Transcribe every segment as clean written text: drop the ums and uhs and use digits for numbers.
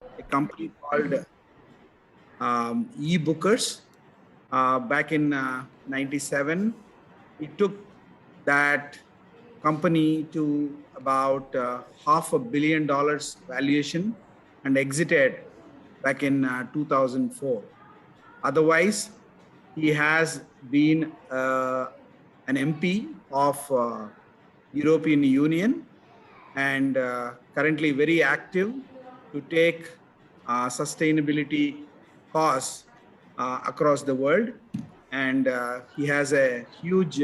a company called e-bookers back in 97. He took that company to about $500 million valuation and exited back in 2004. Otherwise, he has been an MP of European Union and currently very active to take sustainability cause across the world. And he has a huge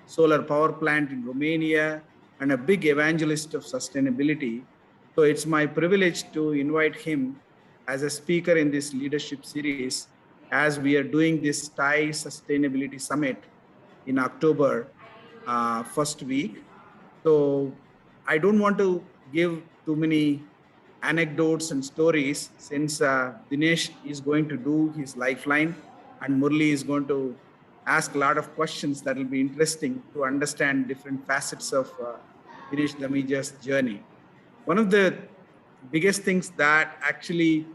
solar power plant in Romania and a big evangelist of sustainability. So it's my privilege to invite him as a speaker in this leadership series as we are doing this Thai Sustainability Summit in October first week. So I don't want to give too many anecdotes and stories since Dinesh is going to do his lifeline and Murali is going to ask a lot of questions that will be interesting to understand different facets of Dinesh Dhamija's journey. One of the biggest things that actually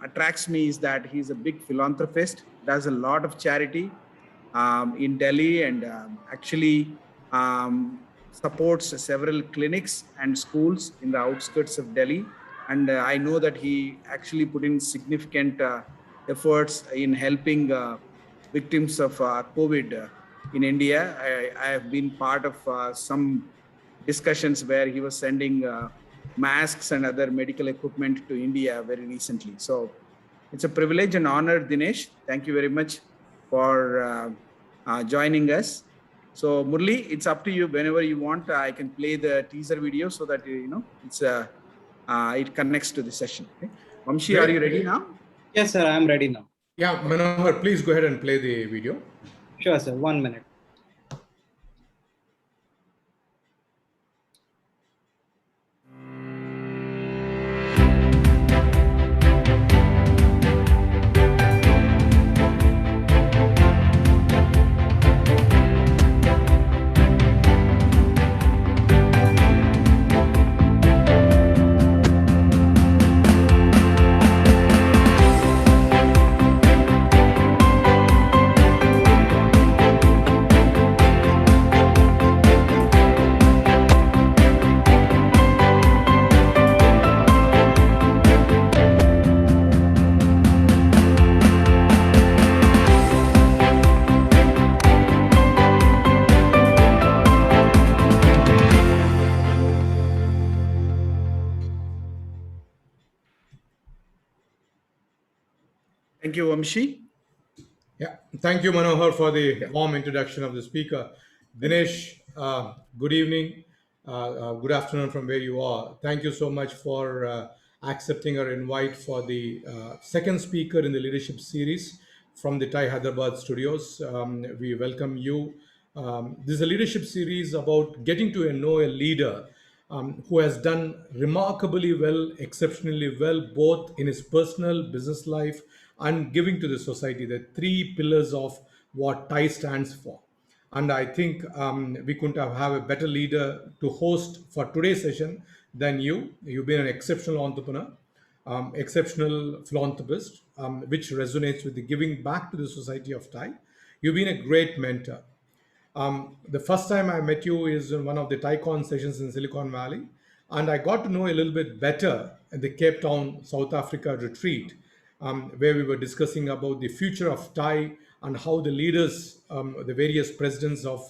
attracts me is that he's a big philanthropist, does a lot of charity in Delhi, and actually supports several clinics and schools in the outskirts of Delhi. And I know that he actually put in significant efforts in helping victims of COVID in India. I have been part of some discussions where he was sending masks and other medical equipment to India very recently. So it's a privilege and honor, Dinesh. Thank you very much for joining us. So Murli, it's up to you. Whenever you want, I can play the teaser video so that it connects to the session. Okay? Vamshi, are you ready now? Yes, sir. I am ready now. Yeah, Manohar, please go ahead and play the video. Sure, sir. 1 minute. Thank you, Vamshi. Yeah, thank you, Manohar, for the warm introduction of the speaker. Dinesh, good evening, good afternoon from where you are. Thank you so much for accepting our invite for the second speaker in the leadership series from the Thai Hyderabad studios. We welcome you. This is a leadership series about getting to know a leader who has done remarkably well, exceptionally well, both in his personal business life and giving to the society. The three pillars of what TIE stands for. And I think we couldn't have a better leader to host for today's session than you. You've been an exceptional entrepreneur, exceptional philanthropist, which resonates with the giving back to the society of Thai. You've been a great mentor. The first time I met you is in one of the TaiCon sessions in Silicon Valley, and I got to know a little bit better at the Cape Town, South Africa retreat, where we were discussing about the future of Thai and how the leaders, the various presidents of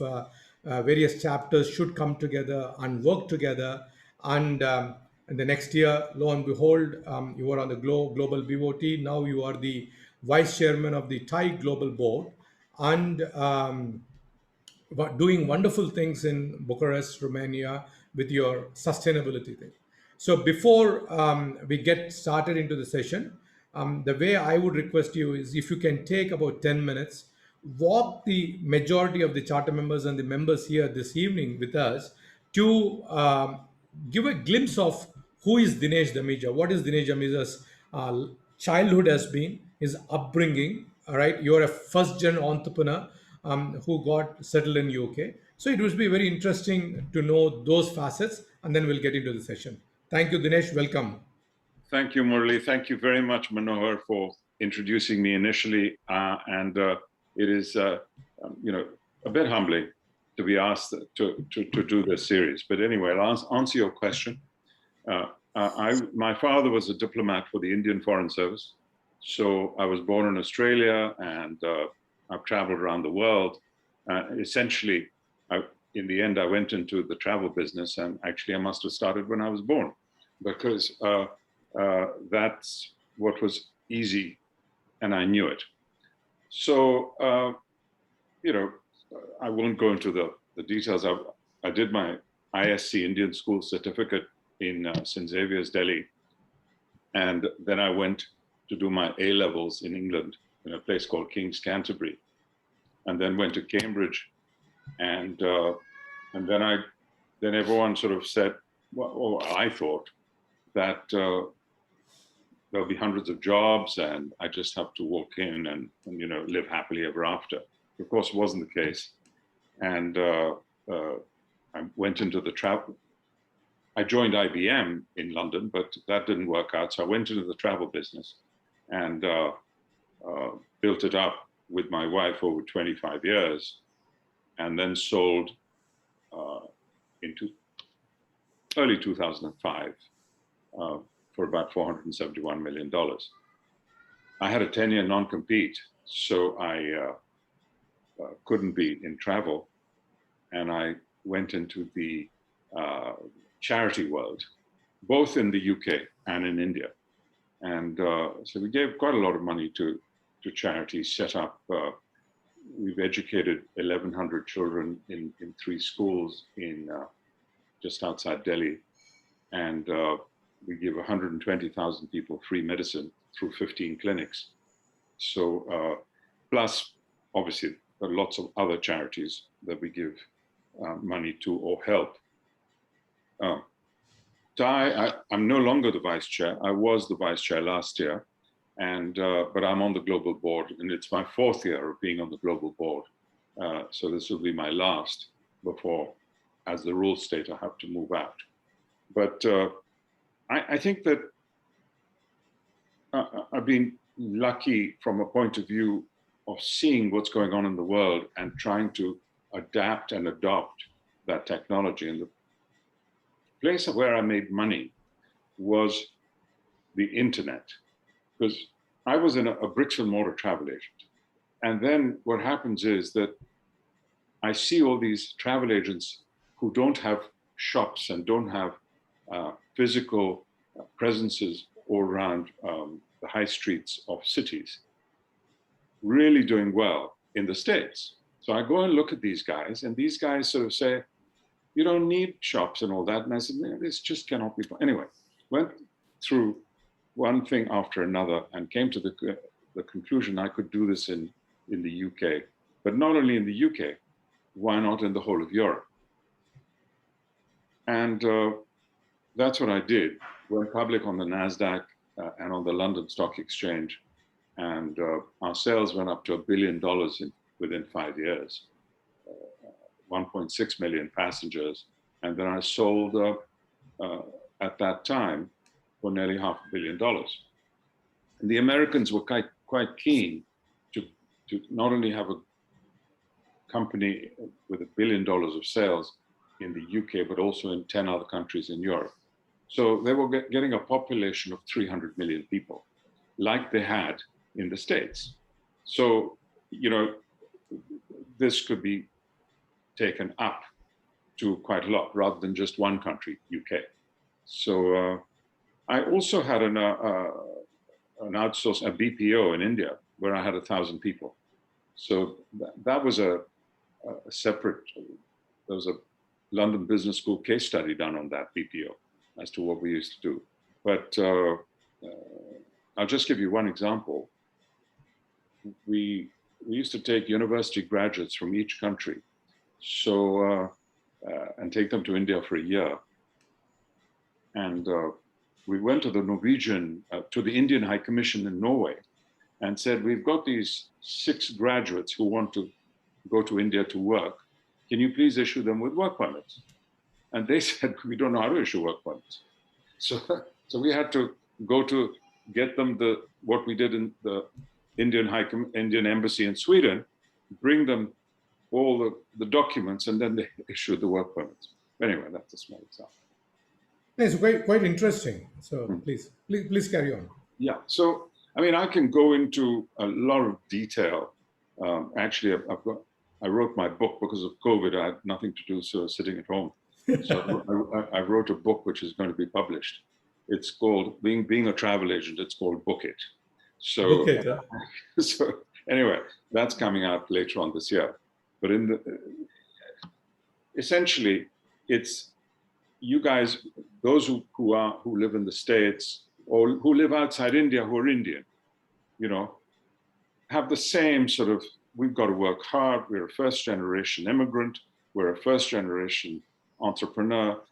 various chapters should come together and work together. And the next year, lo and behold, you were on the Global BOT. Now you are the vice chairman of the Thai Global Board. And doing wonderful things in Bucharest, Romania, with your sustainability thing. So before we get started into the session, the way I would request you is if you can take about 10 minutes, walk the majority of the charter members and the members here this evening with us to give a glimpse of who is Dinesh Dhamija, what is Dinesh Dhamija's childhood has been, his upbringing. All right, you're a first-gen entrepreneur who got settled in UK. So it would be very interesting to know those facets, and then we'll get into the session. Thank you, Dinesh. Welcome. Thank you, Murali. Thank you very much, Manohar, for introducing me initially. It is, a bit humbling to be asked to do this series. But anyway, I'll answer your question. My father was a diplomat for the Indian Foreign Service. So I was born in Australia, and I've traveled around the world. Essentially, in the end, I went into the travel business, and actually I must have started when I was born, because that's what was easy, and I knew it. So, I won't go into the details. I did my ISC, Indian School Certificate, in St. Xavier's, Delhi. And then I went to do my A-levels in England in a place called King's Canterbury, and then went to Cambridge. And then everyone sort of said, well, I thought that there'll be hundreds of jobs and I just have to walk in and live happily ever after. Of course, it wasn't the case. And I went into the travel. I joined IBM in London, but that didn't work out. So I went into the travel business and built it up with my wife over 25 years, and then sold into early 2005 for about $471 million. I had a 10-year non-compete, so I couldn't be in travel, and I went into the charity world, both in the UK and in India. And so we gave quite a lot of money to charities, set up, we've educated 1,100 children in 3 schools in just outside Delhi. And we give 120,000 people free medicine through 15 clinics. So, plus, obviously, there are lots of other charities that we give money to or help. I'm no longer the vice chair. I was the vice chair last year, but I'm on the global board, and it's my 4th year of being on the global board. So this will be my last before, as the rules state, I have to move out. But I think that I've been lucky from a point of view of seeing what's going on in the world and trying to adapt and adopt that technology. And the place where I made money was the internet, because I was in a bricks and mortar travel agent. And then what happens is that I see all these travel agents who don't have shops and don't have physical presences all around the high streets of cities really doing well in the States. So I go and look at these guys, and these guys sort of say, you don't need shops and all that. And I said, no, this just cannot be. Anyway, went through one thing after another and came to the conclusion I could do this in the UK, but not only in the UK, why not in the whole of Europe? And that's what I did. Went public on the NASDAQ and on the London Stock Exchange. And our sales went up to $1 billion within 5 years. 1.6 million passengers, and then I sold at that time for nearly $500 million. And the Americans were quite keen to not only have a company with $1 billion of sales in the UK, but also in 10 other countries in Europe. So they were getting a population of 300 million people, like they had in the States. So, this could be taken up to quite a lot rather than just one country, UK. So I also had an outsource, a BPO in India, where I had 1,000 people. So that was a separate, there was a London Business School case study done on that BPO as to what we used to do. But I'll just give you one example. We used to take university graduates from each country, and take them to India for a year. And we went to to the Indian High Commission in Norway and said, we've got these 6 graduates who want to go to India to work. Can you please issue them with work permits? And they said, we don't know how to issue work permits. So we had to go to get them what we did in the Indian embassy in Sweden, bring them all the documents, and then they issued the work permits. Anyway, that's a small example. It's quite interesting. So please carry on. Yeah. So I mean, I can go into a lot of detail. Actually, I wrote my book because of COVID. I had nothing to do, so sitting at home. So I wrote a book which is going to be published. It's called Being a Travel Agent. It's called Book It. So, so anyway, that's coming out later on this year. But essentially, it's you guys, those who live in the States or who live outside India, who are Indian, have the same sort of, we've got to work hard. We're a first generation immigrant. We're a first generation entrepreneur.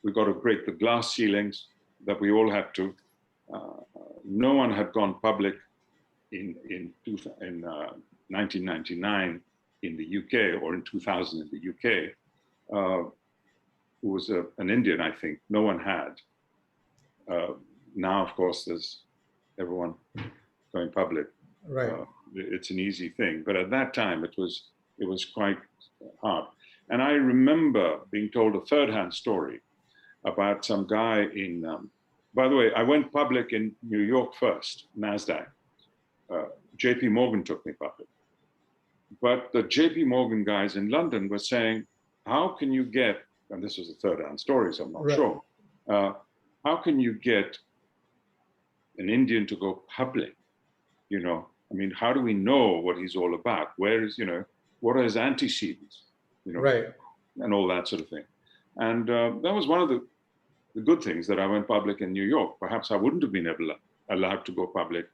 We've got to break the glass ceilings that we all had to. No one had gone public in 1999 in the UK or in 2000 in the UK. Who was an Indian, I think. No one had. Now, of course, there's everyone going public. Right. It's an easy thing, but at that time it was quite hard. And I remember being told a third-hand story about some guy in. By the way, I went public in New York first, NASDAQ. JP Morgan took me public. But the JP Morgan guys in London were saying, how can you get, and this was a third-hand story, so I'm not sure, how can you get an Indian to go public? I mean, how do we know what he's all about? Where is, what are his antecedents? Right. And all that sort of thing. And that was one of the good things that I went public in New York. Perhaps I wouldn't have been allowed to go public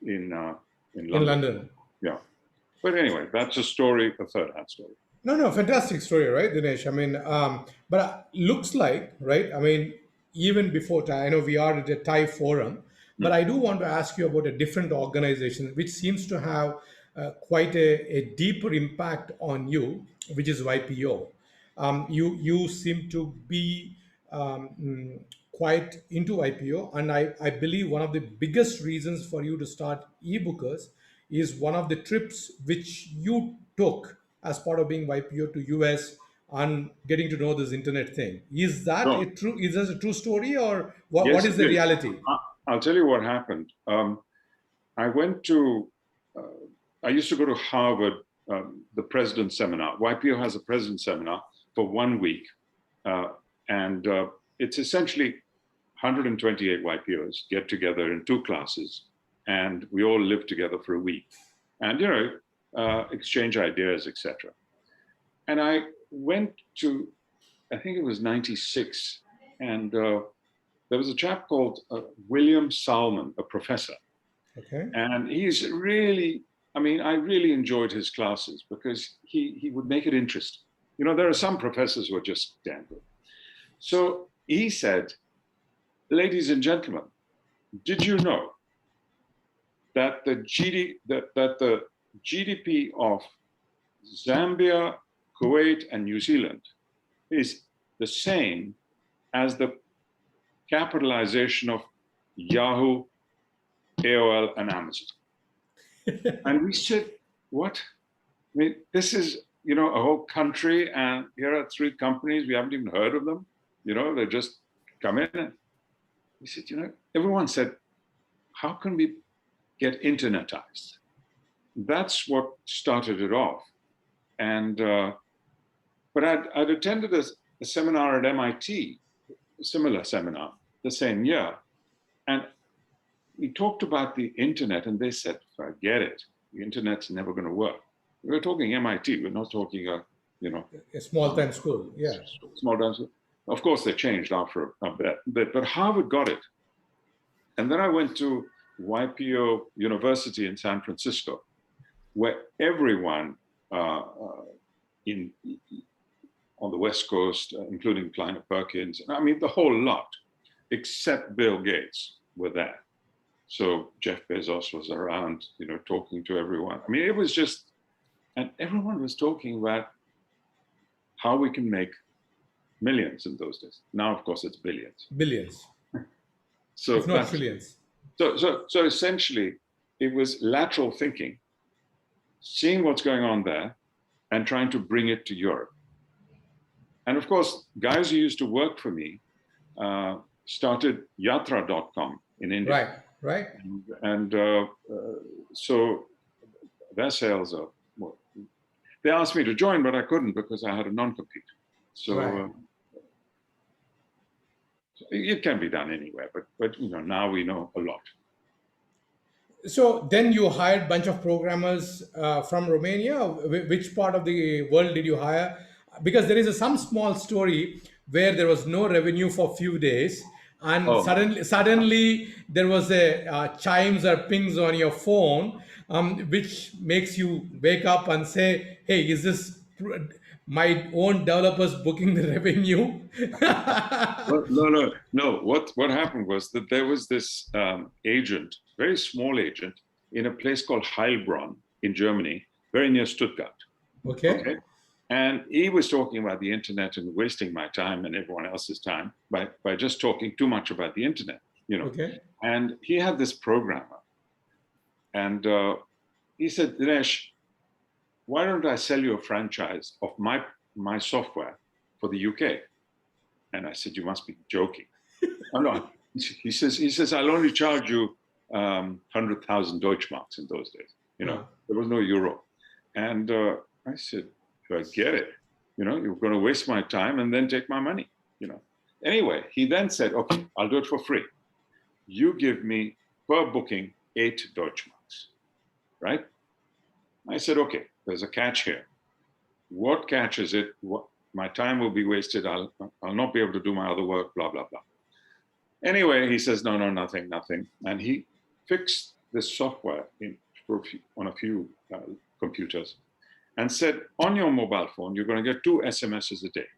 in London. In London. Yeah. But anyway, that's a story, a third-hand story. No, fantastic story, right, Dinesh? I mean, but looks like, right? I mean, even before TIE, I know we are at a TIE forum, but I do want to ask you about a different organization which seems to have quite a deeper impact on you, which is YPO. You seem to be quite into YPO, and I believe one of the biggest reasons for you to start eBookers is one of the trips which you took as part of being YPO to US and getting to know this internet thing. Is that a true story, or what, Yes, what is the reality? I'll tell you what happened. I used to go to Harvard, the President's Seminar. YPO has a President's Seminar for 1 week. And it's essentially 128 YPOs get together in 2 classes, and we all live together for a week. And, exchange ideas, etc. And I went to, I think it was 96, and there was a chap called William Salmon, a professor. Okay. And he's really, I really enjoyed his classes because he would make it interesting. There are some professors who are just damn good. So he said, ladies and gentlemen, did you know that the GDP of Zambia, Kuwait, and New Zealand is the same as the capitalization of Yahoo, AOL, and Amazon? And we said, what? I mean, this is, a whole country, and here are 3 companies, we haven't even heard of them. They just come in. And we said, everyone said, how can we get internetized? That's what started it off. And, but I'd attended a seminar at MIT, a similar seminar, the same year. And we talked about the internet, and they said, forget it. The internet's never going to work. We were talking MIT. We're not talking a small-time school. Yeah. Small-time school. Of course, they changed after a bit, but Harvard got it. And then I went to YPO University in San Francisco, where everyone on the West Coast, including Kleiner Perkins, the whole lot, except Bill Gates, were there. So Jeff Bezos was around, talking to everyone. It was just, and everyone was talking about how we can make millions in those days. Now, of course, it's billions. Billions. So if not trillions. So essentially, it was lateral thinking, seeing what's going on there, and trying to bring it to Europe. And of course, guys who used to work for me started Yatra.com in India. Right. And so their sales are, well, they asked me to join, but I couldn't because I had a non-compete. So it can be done anywhere, but now we know a lot. So then you hired a bunch of programmers from Romania. Which part of the world did you hire? Because there is some small story where there was no revenue for a few days, and suddenly there was a chimes or pings on your phone, which makes you wake up and say, "Hey, is this my own developers booking the revenue?" Well, no. What happened was that there was this agent, very small agent, in a place called Heilbronn in Germany, very near Stuttgart. Okay. And he was talking about the internet and wasting my time and everyone else's time by just talking too much about the internet, Okay. And he had this programmer, and he said, "Dinesh, why don't I sell you a franchise of my software for the UK?" And I said, "You must be joking." Oh, no. He says, "I'll only charge you 100,000 Deutschmarks in those days. There was no euro." And I said, "Forget it. You're going to waste my time and then take my money. Anyway, he then said, "Okay, I'll do it for free. You give me per booking 8 Deutschmarks, right?" I said, "Okay, there's a catch here. What catch is it? My time will be wasted. I'll not be able to do my other work, blah, blah, blah." Anyway, he says, "No, nothing. And he fixed this software on a few computers and said, on your mobile phone, you're going to get 2 SMSs a day,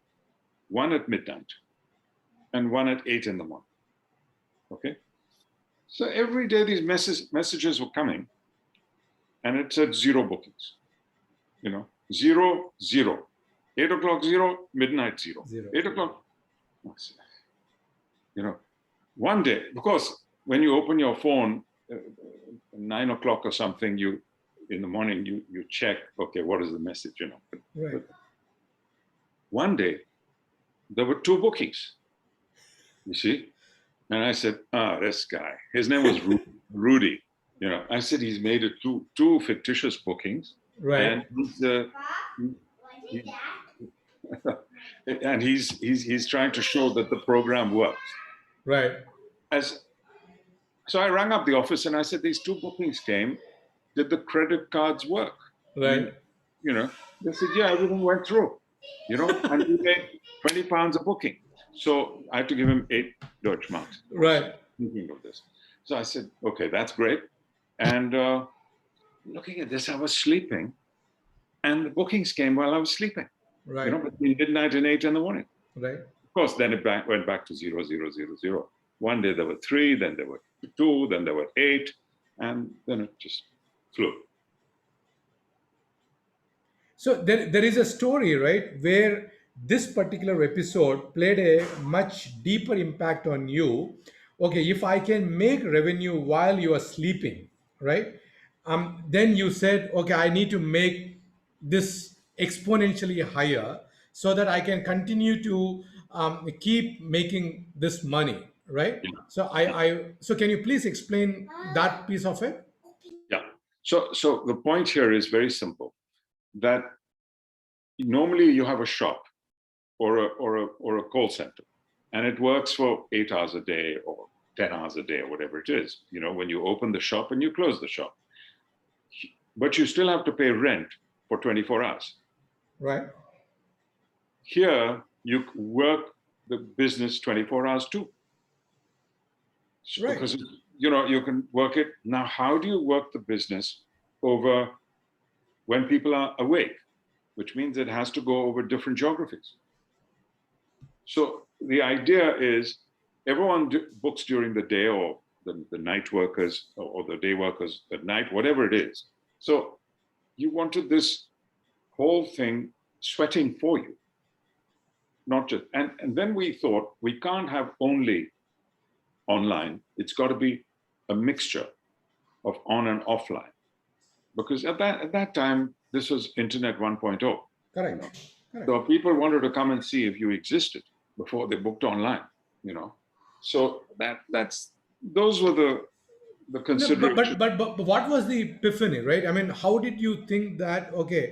one at midnight and one at 8 in the morning. Okay. So every day these messages were coming, and it said 0 bookings, 0, 0. 8 o'clock, 0, midnight, 0. 8 o'clock. One day, because when you open your phone, 9 o'clock or something, in the morning, you check, okay, what is the message, Right. But one day, there were 2 bookings, you see? And I said, this guy, his name was Rudy. I said, he's made it two fictitious bookings. Right. And he's trying to show that the program works. Right. So I rang up the office and I said, these 2 bookings came. Did the credit cards work? Right. They said, yeah, everything went through. And we made £20 a booking. So I had to give him 8 Deutschmarks. Right. Thinking of this. So I said, okay, that's great. And looking at this, I was sleeping, and the bookings came while I was sleeping. Right. Between midnight and 8 in the morning. Right. Of course, then it went back to 0, 0, 0, 0. One day there were 3, then there were 2, then there were 8, and then it just flew. So there is a story, right, where this particular episode played a much deeper impact on you. Okay, if I can make revenue while you are sleeping, right? Then you said, okay, I need to make this exponentially higher so that I can continue to keep making this money, right? Yeah. So can you please explain that piece of it? Yeah. So the point here is very simple. That normally you have a shop or a call center, and it works for 8 hours a day or 10 hours a day or whatever it is. When you open the shop and you close the shop, but you still have to pay rent for 24 hours. Right. Here, you work the business 24 hours too. Right. Because you can work it. Now, how do you work the business over when people are awake? Which means it has to go over different geographies. So the idea is everyone books during the day, or the night workers or the day workers at night, whatever it is. So you wanted this whole thing sweating for you, not just, and then we thought we can't have only online, it's got to be a mixture of on and offline. Because at that time, this was Internet 1.0. Correct. Correct. So people wanted to come and see if you existed before they booked online, So those were the considerations. But what was the epiphany, right? I mean, how did you think that, okay,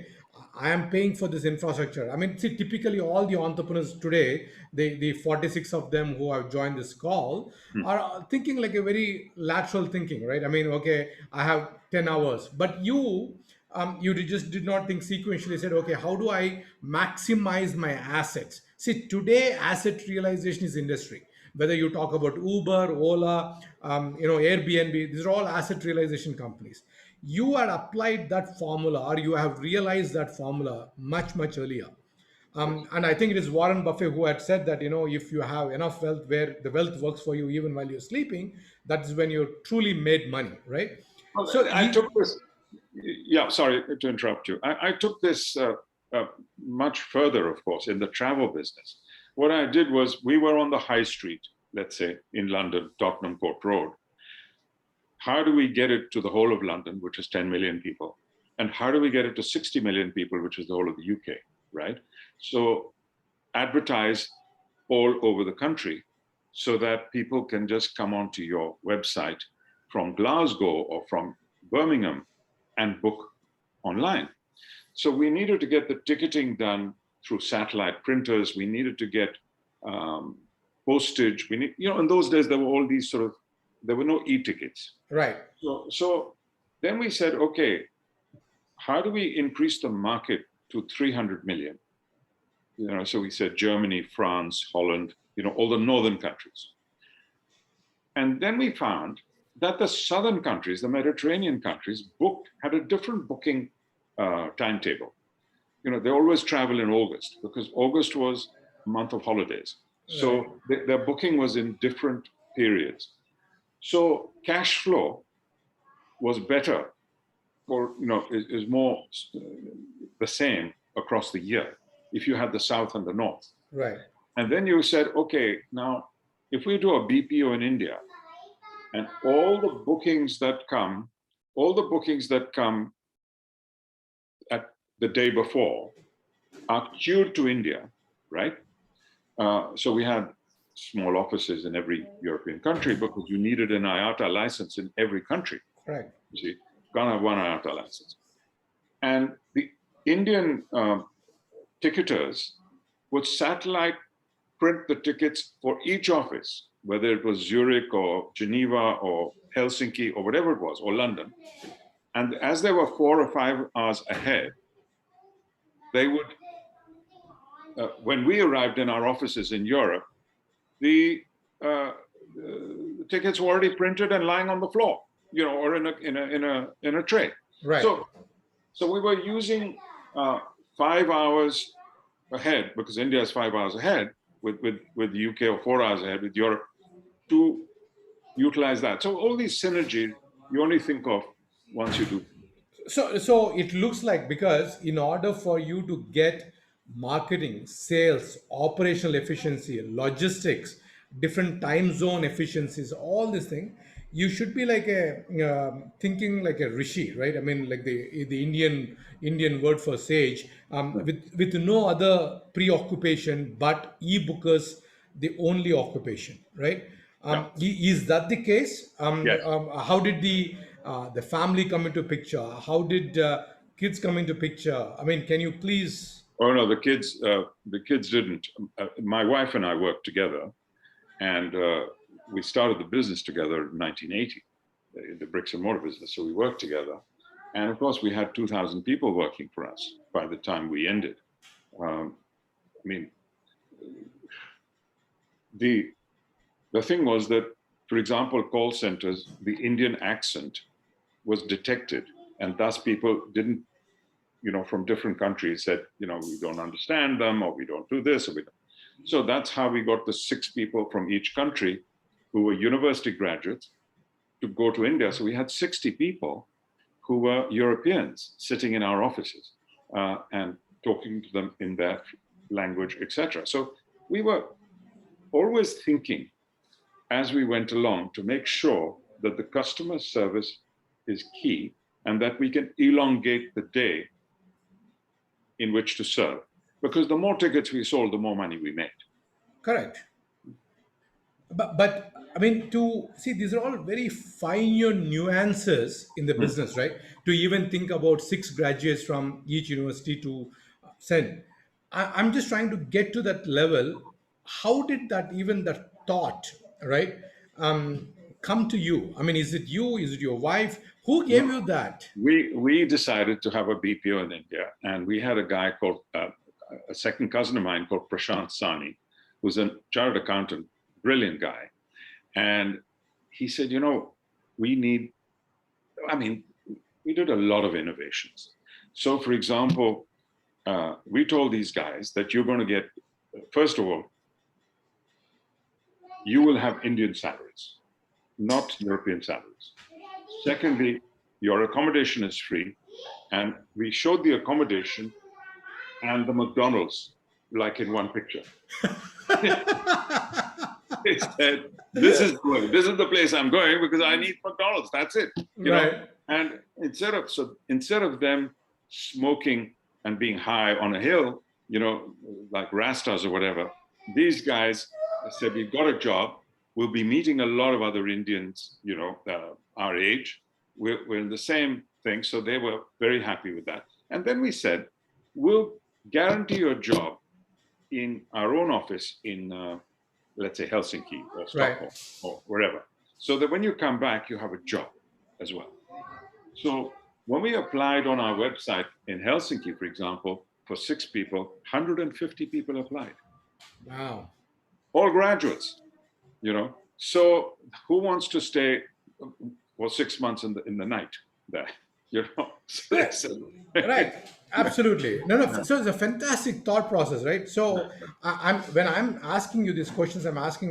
I am paying for this infrastructure? I mean, see, typically all the entrepreneurs today, the 46 of them who have joined this call are thinking like a very lateral thinking, right? I mean, okay, I have 10 hours, but you just did not think sequentially, said, okay, how do I maximize my assets? See, today asset realization is industry. Whether you talk about Uber, Ola, Airbnb, these are all asset realization companies. You had applied that formula, or you have realized that formula much, much earlier. And I think it is Warren Buffett who had said that, if you have enough wealth where the wealth works for you even while you're sleeping, that's when you're truly made money, right? Well, So I took this. Yeah, sorry to interrupt you. I took this much further, of course, in the travel business. What I did was, we were on the high street, let's say in London, Tottenham Court Road. How do we get it to the whole of London, which is 10 million people? And how do we get it to 60 million people, which is the whole of the UK, right? So advertise all over the country so that people can just come onto your website from Glasgow or from Birmingham and book online. So we needed to get the ticketing done through satellite printers. We needed to get postage. In those days, there were all these there were no e-tickets. Right. So then we said, okay, how do we increase the market to 300 million? So we said Germany, France, Holland, all the northern countries. And then we found that the southern countries, the Mediterranean countries, had a different booking timetable. They always travel in August, because August was a month of holidays. So their booking was in different periods. So cash flow was better, or is more the same across the year if you had the south and the north. Right. And then you said, okay, now if we do a BPO in India, and all the bookings that come at the day before are queued to India, right? So we had small offices in every European country because you needed an IATA license in every country. Right. You see, Ghana have one IATA license. And the Indian ticketers would satellite print the tickets for each office, whether it was Zurich or Geneva or Helsinki or whatever it was, or London. And as they were 4 or 5 hours ahead, they would, when we arrived in our offices in Europe, the tickets were already printed and lying on the floor, or in a tray. Right. So we were using 5 hours ahead, because India is 5 hours ahead with the UK, or 4 hours ahead with Europe, to utilize that. So all these synergies you only think of once you do. So it looks like, because in order for you to get marketing, sales, operational efficiency, logistics, different time zone efficiencies, all this thing, you should be like thinking like a rishi, right? I mean, like the Indian word for sage, with no other preoccupation but e-bookers, the only occupation, right? Is that the case? Yes. How did the family come into picture? How did kids come into picture? I mean, can you please? Oh no, the kids didn't. My wife and I worked together, and we started the business together in 1980, the bricks and mortar business. So we worked together, and of course we had 2,000 people working for us by the time we ended. I mean, the thing was that, for example, call centers, the Indian accent was detected, and thus people didn't, from different countries said, we don't understand them, or we don't do this, or we don't. So that's how we got the 6 people from each country who were university graduates to go to India. So we had 60 people who were Europeans sitting in our offices and talking to them in their language, etc. So we were always thinking as we went along to make sure that the customer service is key and that we can elongate the day in which to serve. Because the more tickets we sold, the more money we made. Correct. But I mean, to see, these are all very fine nuances in the business, right? To even think about 6 graduates from each university to send. I'm just trying to get to that level. How did that, even that thought, right, come to you? I mean, is it you? Is it your wife? Who gave you that? We decided to have a BPO in India, and we had a guy called, a second cousin of mine called Prashant Sani, who's a chartered accountant, brilliant guy. And he said, we need, we did a lot of innovations. So for example, we told these guys that you're going to get, first of all, you will have Indian salaries, not European salaries. Secondly, your accommodation is free. And we showed the accommodation and the McDonald's like in one picture. He said, this is the place I'm going because I need McDonald's. That's it. You know? And instead of them smoking and being high on a hill, like Rastas or whatever, these guys said, we've got a job. We'll be meeting a lot of other Indians, our age. We're in the same thing. So they were very happy with that. And then we said, we'll guarantee you a job in our own office in, let's say, Helsinki or Stockholm or wherever. So that when you come back, you have a job as well. So when we applied on our website in Helsinki, for example, for 6 people, 150 people applied. Wow. All graduates, So who wants to stay for 6 months in the night there? Right. Absolutely. No. So it's a fantastic thought process, right? So when I'm asking you these questions, I'm asking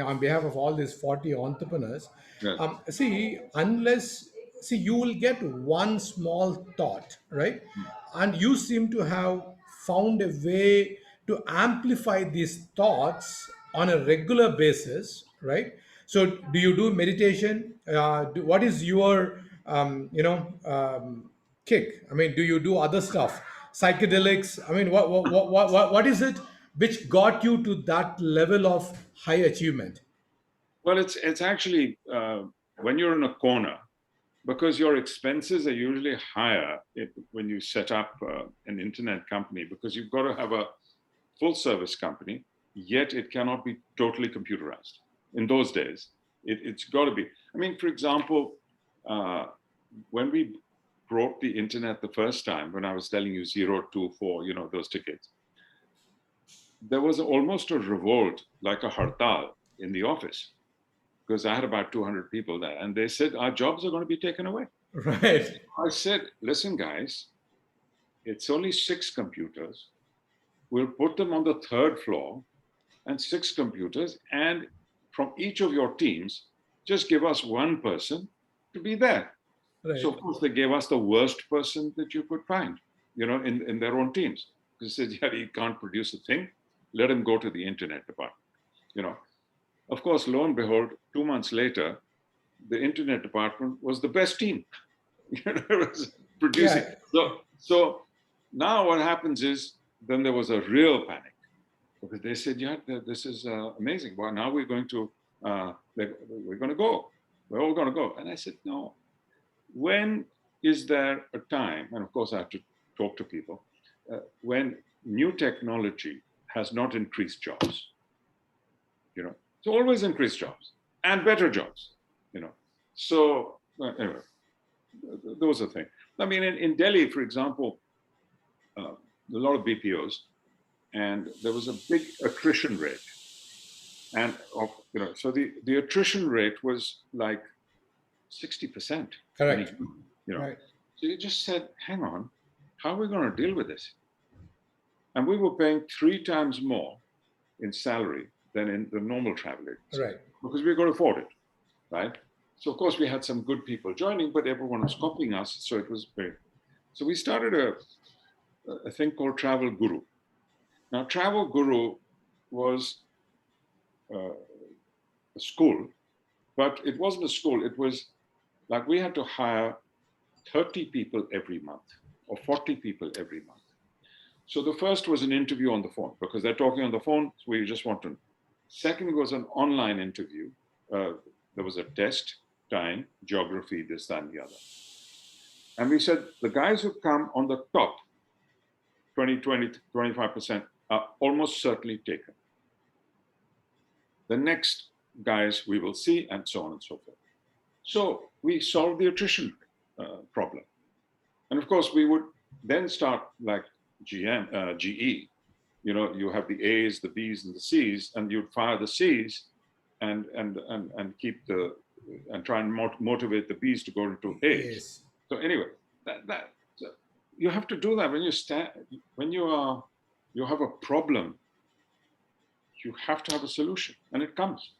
on behalf of all these 40 entrepreneurs. See, you will get one small thought, right? And you seem to have found a way to amplify these thoughts on a regular basis, right? So do you do meditation? What is your kick? I mean, do you do other stuff, psychedelics? I mean, what is it which got you to that level of high achievement? Well, it's actually when you're in a corner, because your expenses are usually higher when you set up an internet company, because you've got to have a full service company, yet it cannot be totally computerized. In those days, it's got to be. I mean, for example, when we brought the internet the first time, when I was telling you 0, 2, 4, those tickets, there was almost a revolt, like a hartal in the office, because I had about 200 people there, and they said, our jobs are going to be taken away. Right. I said, listen, guys, it's only 6 computers. We'll put them on the 3rd floor, and 6 computers, and from each of your teams, just give us one person to be there. Right. So of course they gave us the worst person that you could find, in their own teams. They said, yeah, he can't produce a thing. Let him go to the internet department, Of course, lo and behold, 2 months later, the internet department was the best team. It was producing. Yeah. So now what happens is, then there was a real panic, because they said, yeah, this is amazing. Well, now we're going to go. We're all going to go. And I said, no. When is there a time, and of course I have to talk to people, when new technology has not increased jobs? It's always increased jobs and better jobs, So anyway, those are things. I mean, in Delhi, for example, a lot of BPOs, and there was a big attrition rate. And so the attrition rate was like 60%. Correct. Right. So you just said, hang on, how are we going to deal with this? And we were paying 3 times more in salary than in the normal travel agency. Right. Because we could afford it, right? So of course we had some good people joining, but everyone was copying us. So it was very, so we started a thing called Travel Guru. Now Travel Guru was a school, but it wasn't a school. It was like we had to hire 30 people every month or 40 people every month. So the first was an interview on the phone because they're talking on the phone. So we just want to know. Second was an online interview. There was a test, time, geography, this, that, and the other. And we said the guys who come on the top, 25% are almost certainly taken. The next guys we will see, and so on and so forth. So we solved the attrition problem. And of course, we would then start like GE. You know, you have the A's, the B's, and the C's, and you'd fire the C's and keep and try and motivate the B's to go into A's. Yes. So anyway, you have to do that when you have a problem. You have to have a solution, and it comes.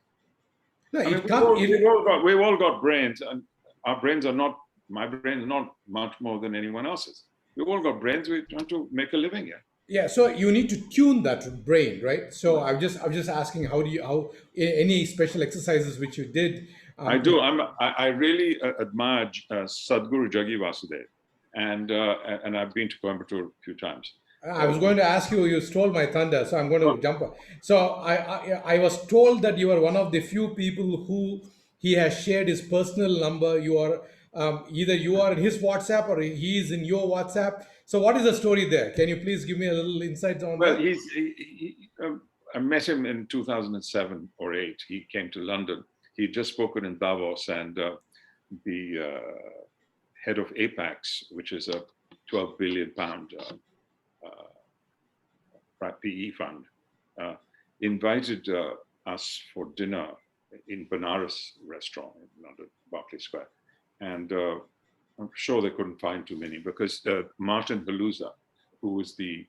No, we've all got brains, and our brains are not. My brain is not much more than anyone else's. We've all got brains. We're trying to make a living here. Yeah, so you need to tune that brain, right? So I'm just asking, how any special exercises which you did? I do. I really admire Sadhguru Jaggi Vasudev, and I've been to Coimbatore a few times. I was going to ask you. You stole my thunder, so I'm going to jump on. So I was told that you are one of the few people who he has shared his personal number. You are either you are in his WhatsApp or he is in your WhatsApp. So what is the story there? Can you please give me a little insight on that? Well, I met him in 2007 or 8. He came to London. He'd just spoken in Davos, and the head of Apex, which is a 12 billion pound PE fund, invited us for dinner in Benares restaurant in London, Berkeley Square. And I'm sure they couldn't find too many because Martin Haluza, who was the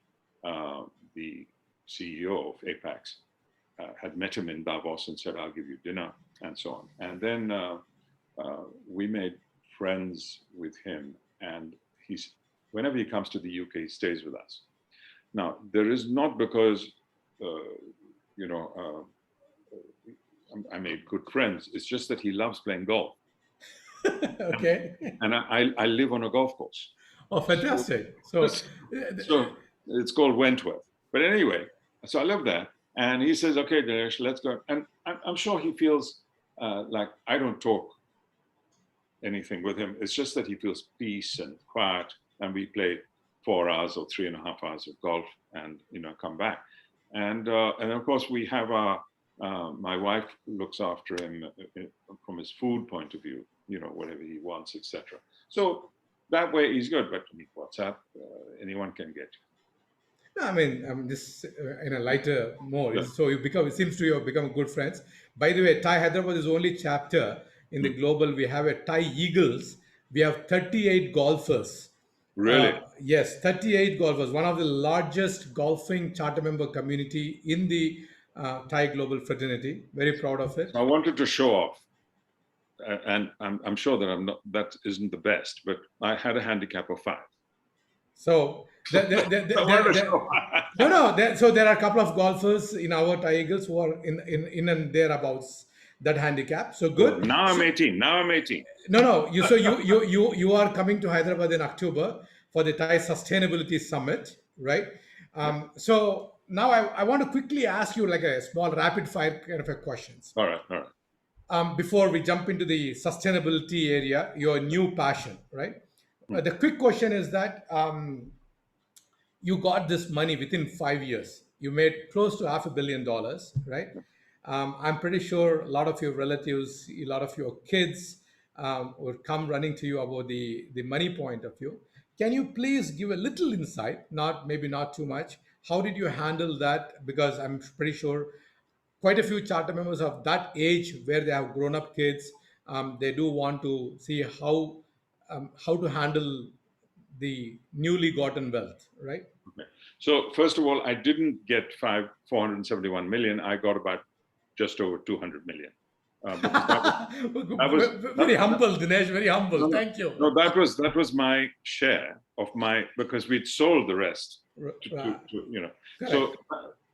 CEO of Apex, had met him in Davos and said, "I'll give you dinner," and so on. And then we made friends with him, and whenever he comes to the UK, he stays with us. Now, there is not because I made good friends. It's just that he loves playing golf. Okay. And I live on a golf course. Oh, fantastic. So it's called Wentworth. But anyway, so I live there. And he says, "Okay, Dinesh, let's go." And I'm sure he feels like I don't talk anything with him. It's just that he feels peace and quiet. And we play 4 hours or 3.5 hours of golf and, come back. And of course, we have my wife looks after him from his food point of view, whatever he wants, etc. So that way he's good. But WhatsApp, anyone can get. No, I mean, I'm just in a lighter mode. Yeah. So it seems to you have become good friends. By the way, Thai Hyderabad is the only chapter in the global. We have a Thai Eagles. We have 38 golfers. Really? Yes, 38 golfers. One of the largest golfing charter member community in the Thai global fraternity. Very proud of it. I wanted to show off. And I'm sure that that isn't the best, but I had a handicap of 5. So so there are a couple of golfers in our Thai Eagles who are in and thereabouts that handicap. So good. Now I'm 18. No. You are coming to Hyderabad in October for the Thai Sustainability Summit, right? So now I want to quickly ask you like a small rapid fire kind of a questions. All right. Before we jump into the sustainability area, your new passion, right? The quick question is that you got this money within 5 years. You made close to $500 million, right? I'm pretty sure a lot of your relatives, a lot of your kids would come running to you about the money point of view. Can you please give a little insight, maybe not too much? How did you handle that? Because I'm pretty sure quite a few charter members of that age where they have grown up kids, they do want to see how to handle the newly gotten wealth, right? Okay. So first of all, I didn't get 471 million. I got about just over 200 million. Very humble, Dinesh. Very humble. Thank you. No, that was my share of because we'd sold the rest.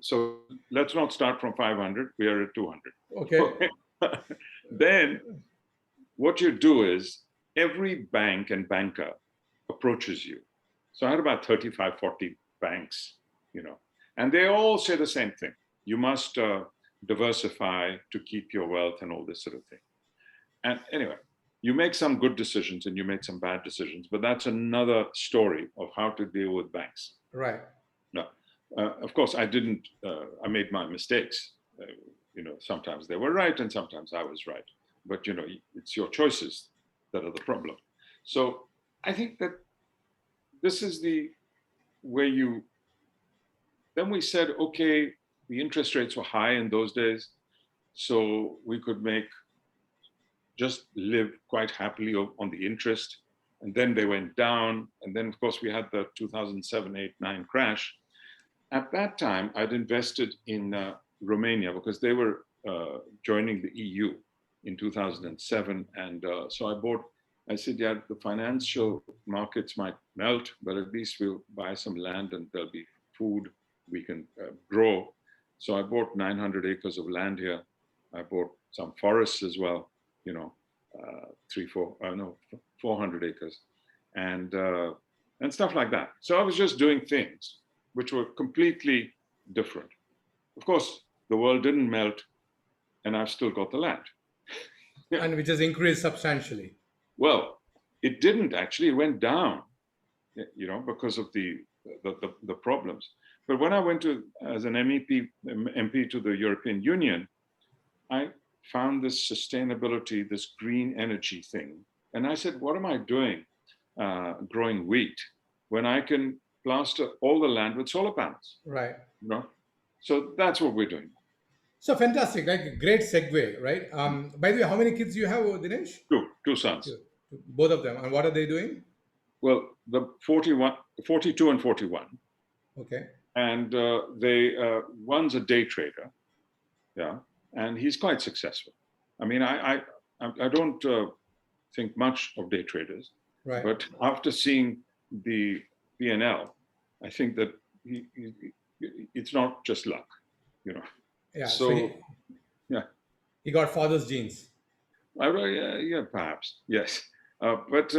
So let's not start from 500. We are at 200. Okay. Then what you do is every bank and banker approaches you. So I had about 35, 40 banks, and they all say the same thing. You must diversify to keep your wealth and all this sort of thing. And anyway, you make some good decisions and you make some bad decisions, but that's another story of how to deal with banks. Right. No, of course, I didn't. I made my mistakes. Sometimes they were right and sometimes I was right. But it's your choices that are the problem. So I think that this is the way you. Then we said, okay, the interest rates were high in those days, so we could just live quite happily on the interest. And then they went down. And then, of course, we had the 2007, 8, 9 crash. At that time, I'd invested in Romania because they were joining the EU in 2007. And so I said, yeah, the financial markets might melt, but at least we'll buy some land and there'll be food we can grow. So I bought 900 acres of land here. I bought some forests as well, 400 acres and stuff like that. So I was just doing things which were completely different. Of course, the world didn't melt and I've still got the land. Yeah. And which has increased substantially. Well, it didn't actually, it went down, because of the problems. But when I went as an MP to the European Union, I found this sustainability, this green energy thing. And I said, what am I doing growing wheat when I can plaster all the land with solar panels? Right. So that's what we're doing. So fantastic, like a great segue, right? By the way, how many kids do you have, Dinesh? Two sons. Both of them. And what are they doing? Well, the 42 and 41. Okay. And one's a day trader. Yeah. And he's quite successful. I mean, I don't think much of day traders, right. But after seeing the P&L, I think that it's not just luck, Yeah. So he got father's genes. Yeah, perhaps, yes. But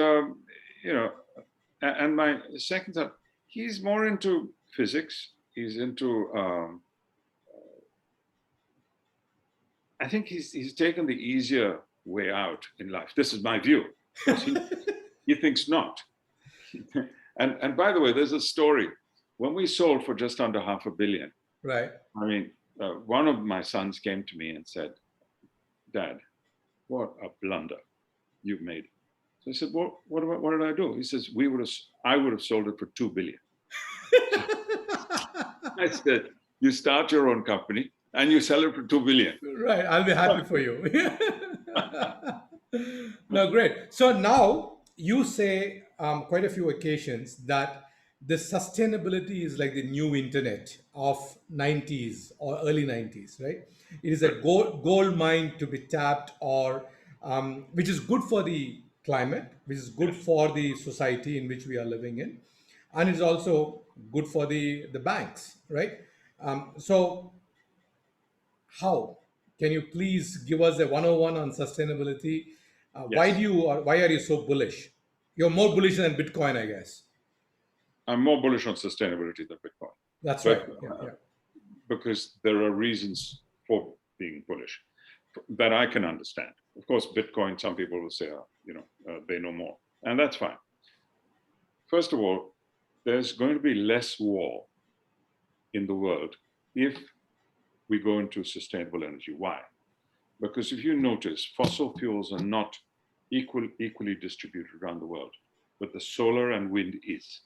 and my second son, he's more into physics. He's into I think he's taken the easier way out in life. This is my view. He thinks not. And by the way, there's a story. When we sold for just under $500 million, right? I mean, one of my sons came to me and said, "Dad, what a blunder you've made." So I said, "Well, what did I do?" He says, "I would have sold it for $2 billion." I said, "You start your own company and you sell it for $2 billion." Right. I'll be happy for you. No, great. So now you say quite a few occasions that the sustainability is like the new internet of 90s or early 90s, right? It is a gold mine to be tapped, or which is good for the climate, which is good for the society in which we are living in, and it's also good for the banks, right? So how can you please give us a 101 on sustainability? Yes. Why are you so bullish? You're more bullish than Bitcoin, I guess. I'm more bullish on sustainability than Bitcoin. That's right. Yeah. Because there are reasons for being bullish that I can understand. Of course, Bitcoin, some people will say, they know more, and that's fine. First of all, there's going to be less war in the world if we go into sustainable energy. Why? Because if you notice, fossil fuels are not equally distributed around the world, but the solar and wind is.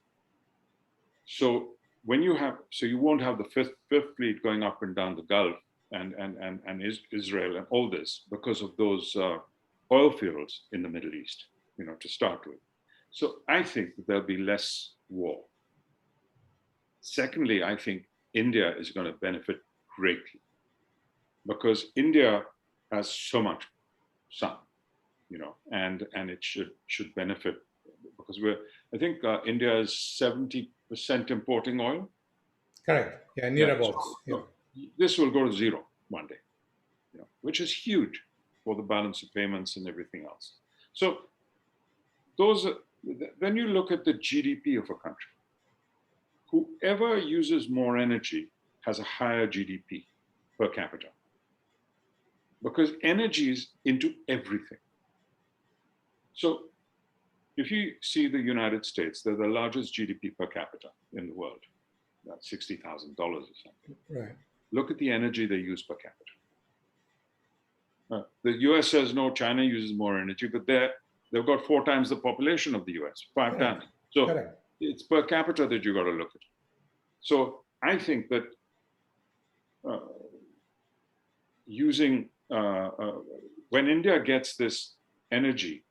So you won't have the fifth fleet going up and down the Gulf and Israel and all this because of those oil fields in the Middle East, to start with. So I think that there'll be less war. Secondly, I think India is going to benefit greatly because India has so much sun, and it should benefit because I think India is 70% importing oil. Correct. Yeah, near about. So this will go to zero one day, which is huge. for the balance of payments and everything else. So those are, when you look at the GDP of a country, whoever uses more energy has a higher GDP per capita, because energy is into everything. So if you see the United States, they're the largest GDP per capita in the world. That's $60,000 or something. Right. Look at the energy they use per capita. The US says no, China uses more energy, but they've got 4 times the population of the US, 5 Correct. times. So Correct. it's per capita that you got to look at. So I think that when India gets this energy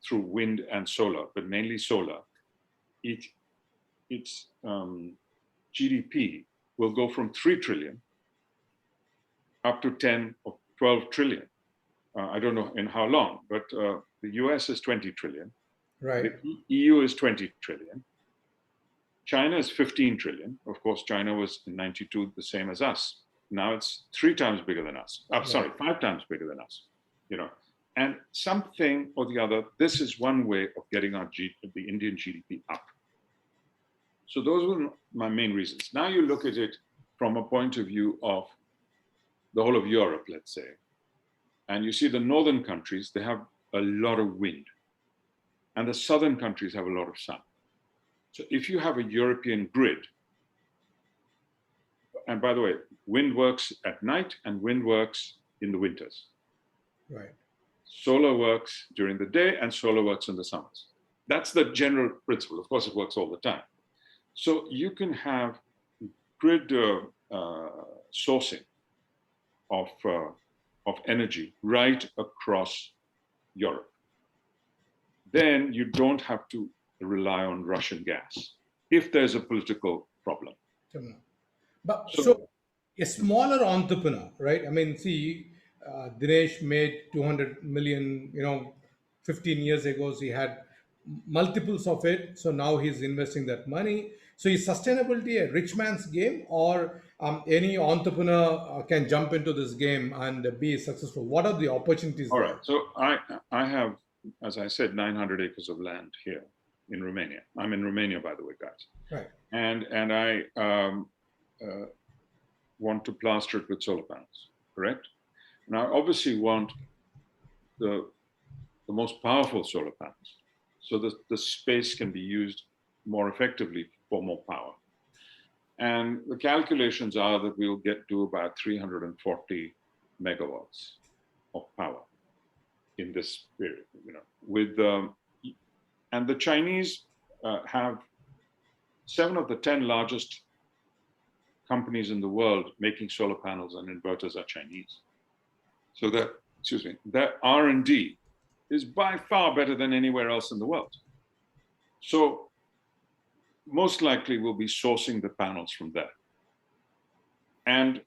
through wind and solar, but mainly solar, its GDP will go from 3 trillion up to 10 or 12 trillion. I don't know in how long, but the US is 20 trillion. Right. The EU is 20 trillion. China is 15 trillion. Of course, China was in 92 the same as us. Now it's 3 times bigger than us. Sorry, 5 times bigger than us. And something or the other, this is one way of getting the Indian GDP up. So those were my main reasons. Now you look at it from a point of view of the whole of Europe, let's say, and you see the northern countries, they have a lot of wind, and the southern countries have a lot of sun. So if you have a European grid, and by the way, wind works at night and wind works in the winters. Right. Solar works during the day and solar works in the summers. That's the general principle. Of course, it works all the time. So you can have grid sourcing of energy right across Europe. Then you don't have to rely on Russian gas if there's a political problem. But so a smaller entrepreneur, right? I mean, see, Dinesh made 200 million, 15 years ago. So he had multiples of it. So now he's investing that money. So is sustainability a rich man's game, or any entrepreneur can jump into this game and be successful? What are the opportunities All there? right. So I have, as I said, 900 acres of land here in Romania. I'm in Romania, by the way, guys. Right. And I want to plaster it with solar panels, correct? And I obviously want the most powerful solar panels, so that the space can be used more effectively for more power. And the calculations are that we'll get to about 340 megawatts of power in this period, and the Chinese have 7 of the 10 largest companies in the world making solar panels and inverters are Chinese. So their R&D is by far better than anywhere else in the world. So most likely we'll be sourcing the panels from there. And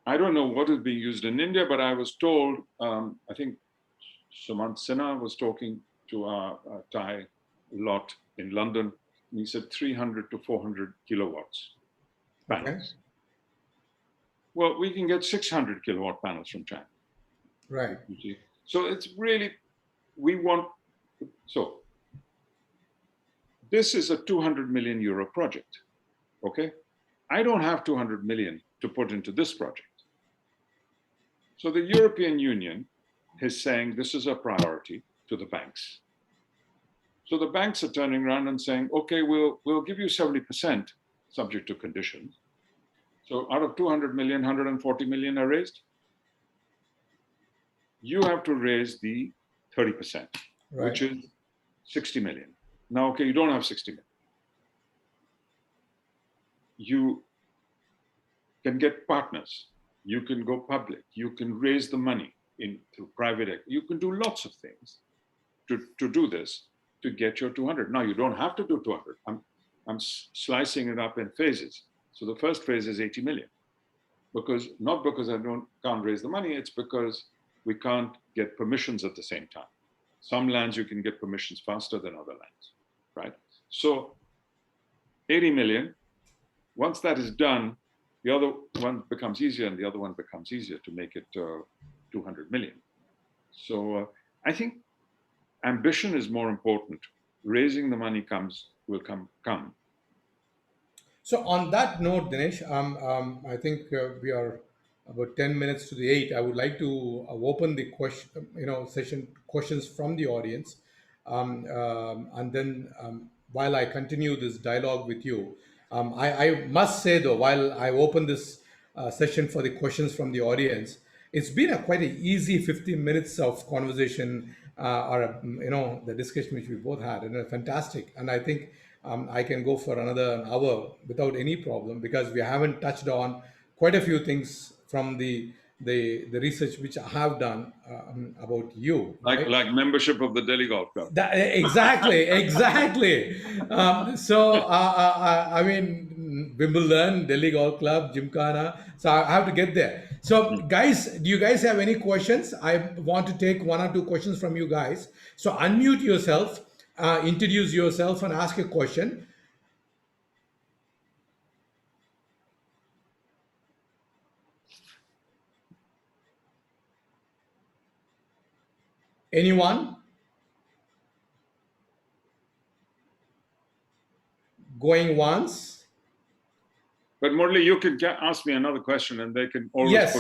I don't know what is being used in India, but I was told, I think Sumant Sinha was talking to our Thai lot in London, and he said 300 to 400 kilowatts panels. Okay. Well, we can get 600 kilowatt panels from China. Right. So it's really, so this is a 200 million euro project, okay? I don't have 200 million to put into this project. So the European Union is saying this is a priority to the banks. So the banks are turning around and saying, okay, we'll give you 70% subject to conditions. So out of 200 million, 140 million are raised. You have to raise the 30%, right, which is 60 million. Now, okay, you don't have 60 million. You can get partners. You can go public. You can raise the money through private equity. You can do lots of things to do this, to get your 200. Now, you don't have to do 200. I'm slicing it up in phases. So the first phase is 80 million. Not because I can't raise the money, it's because we can't get permissions at the same time. Some lands you can get permissions faster than other lands, right? So 80 million, once that is done, the other one becomes easier and the other one becomes easier to make it 200 million. So I think ambition is more important. Raising the money will come. So on that note, Dinesh, I think we are about 10 minutes to the 8. I would like to open the question, session questions from the audience. And then while I continue this dialogue with you, I must say though, while I open this session for the questions from the audience, it's been a quite an easy 15 minutes of conversation, or the discussion which we both had, and fantastic. And I think I can go for another hour without any problem, because we haven't touched on quite a few things from the research which I have done about you. Like membership of the Delhi Golf Club. Exactly. I mean, Wimbledon, Delhi Golf Club, Gymkhana. So I have to get there. So, guys, do you guys have any questions? I want to take one or two questions from you guys. So unmute yourself, introduce yourself, and ask a question. Anyone? Going once? But Murali, you can ask me another question, and they can always Yes.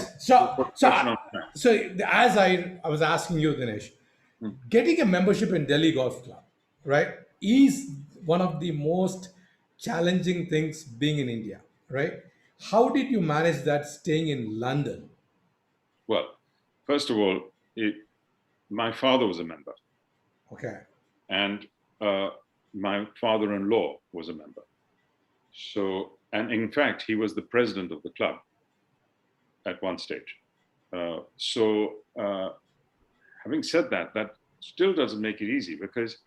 put question on that. So as I was asking you, Dinesh, getting a membership in Delhi Golf Club, right, is one of the most challenging things being in India, right? How did you manage that staying in London? Well, first of all, my father was a member. Okay. And my father-in-law was a member. So, and in fact, he was the president of the club at one stage. Having said that, that still doesn't make it easy, because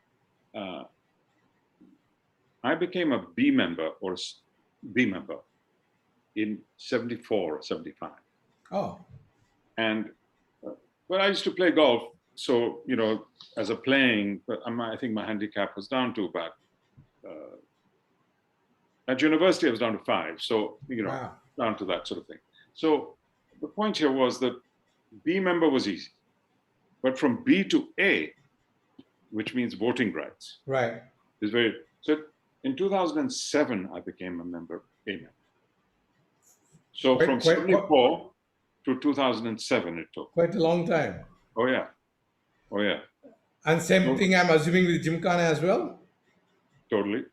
I became a B member in 74 or 75. Oh. And but I used to play golf. So, as a playing, but I think my handicap was down to about, at university I was down to 5. So, Wow. down to that sort of thing. So the point here was that B member was easy. But from B to A, which means voting rights, Right. is very, so in 2007, I became a member, A member. So from 74 to 2007 it took. Quite a long time. Oh yeah. Oh yeah. And same thing I'm assuming with Gymkhana as well? Totally.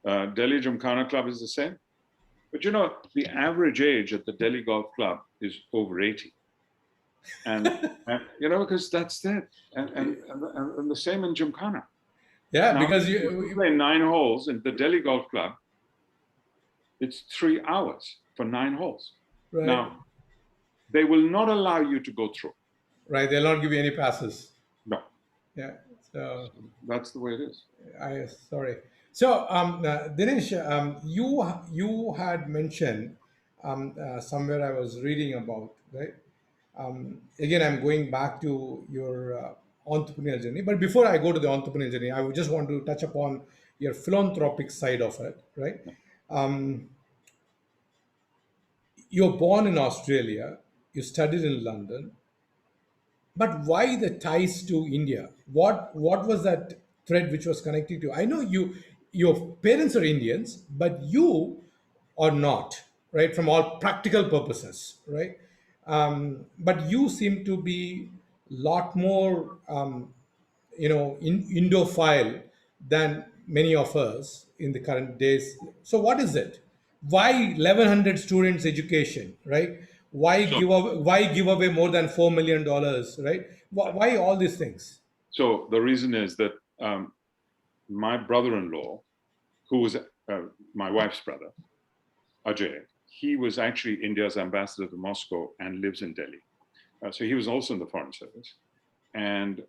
Delhi Gymkhana Club is the same. But the average age at the Delhi Golf Club is over 80. And because that's it. And the same in Gymkhana. Yeah, now, because you play 9 holes in the Delhi Golf Club, it's 3 hours for 9 holes. Right. Now, they will not allow you to go through. Right, they'll not give you any passes. No. Yeah, so that's the way it is. Sorry. So, Dinesh, you had mentioned somewhere I was reading about, right? Again, I'm going back to your entrepreneurial journey. But before I go to the entrepreneurial journey, I would just want to touch upon your philanthropic side of it, right? You're born in Australia, you studied in London, but why the ties to India? What was that thread which was connecting to you? I know your parents are Indians, but you are not, right? From all practical purposes, right? But you seem to be a lot more, Indophile than many of us in the current days. So what is it? Why 1,100 students education, right? Why give away more than $4 million, right? Why all these things? So the reason is that my brother-in-law, who was my wife's brother, Ajay, he was actually India's ambassador to Moscow and lives in Delhi. So he was also in the Foreign Service. And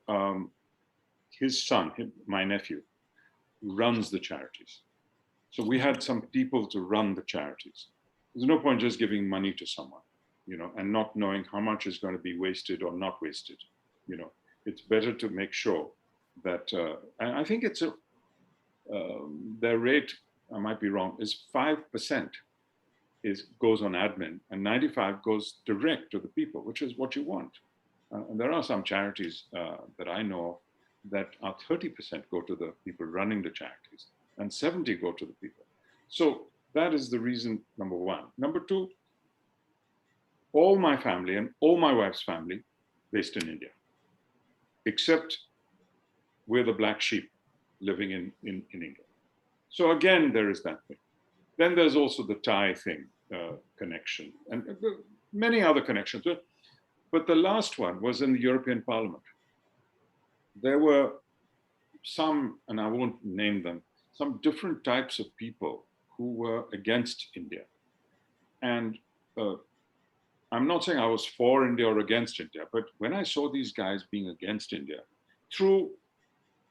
his son, my nephew, runs the charities. So we had some people to run the charities. There's no point just giving money to someone, and not knowing how much is going to be wasted or not wasted. It's better to make sure that, and I think it's their rate, I might be wrong, is 5% goes on admin, and 95 goes direct to the people, which is what you want. And there are some charities that I know that are 30% go to the people running the charities and 70 go to the people. So that is the reason, number one. Number two, all my family and all my wife's family based in India, except we're the black sheep living in India. So again, there is that thing. Then there's also the Thai thing, connection, and many other connections. But the last one was in the European Parliament. There were some, and I won't name them, some different types of people who were against India. And I'm not saying I was for India or against India, but when I saw these guys being against India, through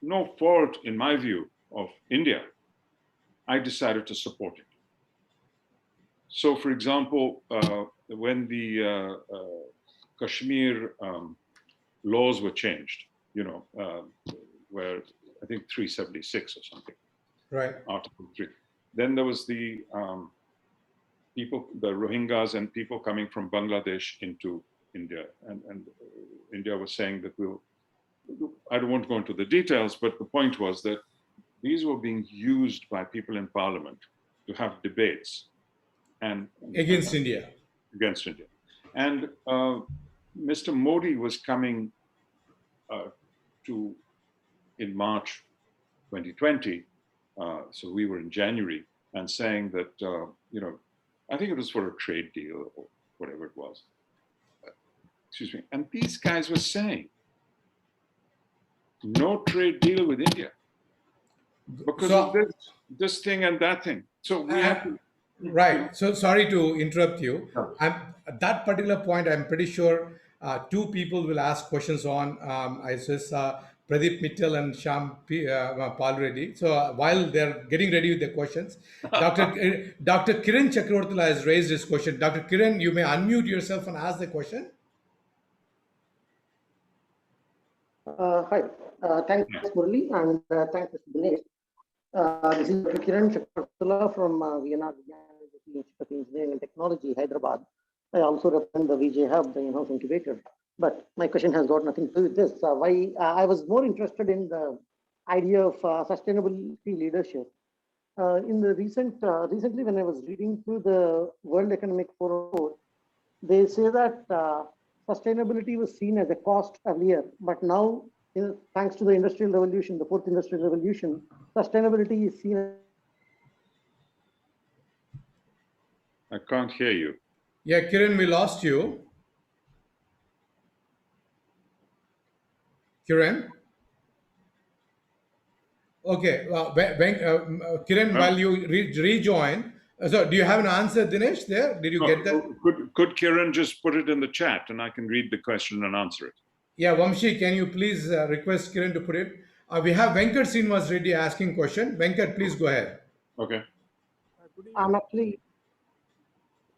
no fault, in my view, of India, I decided to support it. So, for example, when the Kashmir laws were changed, where I think 376 or something, Right. Article 3. Then there was the people, the Rohingyas and people coming from Bangladesh into India. And India was saying that I don't want to go into the details, but the point was that these were being used by people in parliament to have debates and Against India. Against India. And Mr. Modi was coming in March 2020, so we were in January, and saying that, I think it was for a trade deal or whatever it was. Excuse me. And these guys were saying, no trade deal with India because of this thing and that thing. So we have to. Right. So sorry to interrupt you. No. At that particular point, I'm pretty sure two people will ask questions on. I just Pradeep Mittal and Shyam Pal Reddy. So while they're getting ready with their questions, Dr. Kiran Chakravartila has raised his question. Dr. Kiran, you may unmute yourself and ask the question. Hi. Thanks, Murali, and thanks, Mr. Dinesh. This is Dr. Kiran Chakravartila from Vienna Institute of Engineering and Technology, Hyderabad. I also represent the VJ Hub, the in-house incubator. But my question has got nothing to do with this. I was more interested in the idea of sustainability leadership. In the recently, when I was reading through the World Economic Forum report, they say that sustainability was seen as a cost earlier, but now, thanks to the industrial revolution, the fourth industrial revolution, sustainability is seen. I can't hear you. Yeah, Kiran, we lost you. Kiran? Okay, Kiran, while you rejoin, so do you have an answer, Dinesh, there? Did you get that? Could Kiran just put it in the chat and I can read the question and answer it? Yeah, Vamshi, can you please request Kiran to put it? We have Venkat Srinivas Reddy asking question. Venkat, please go ahead. Okay. I'm actually,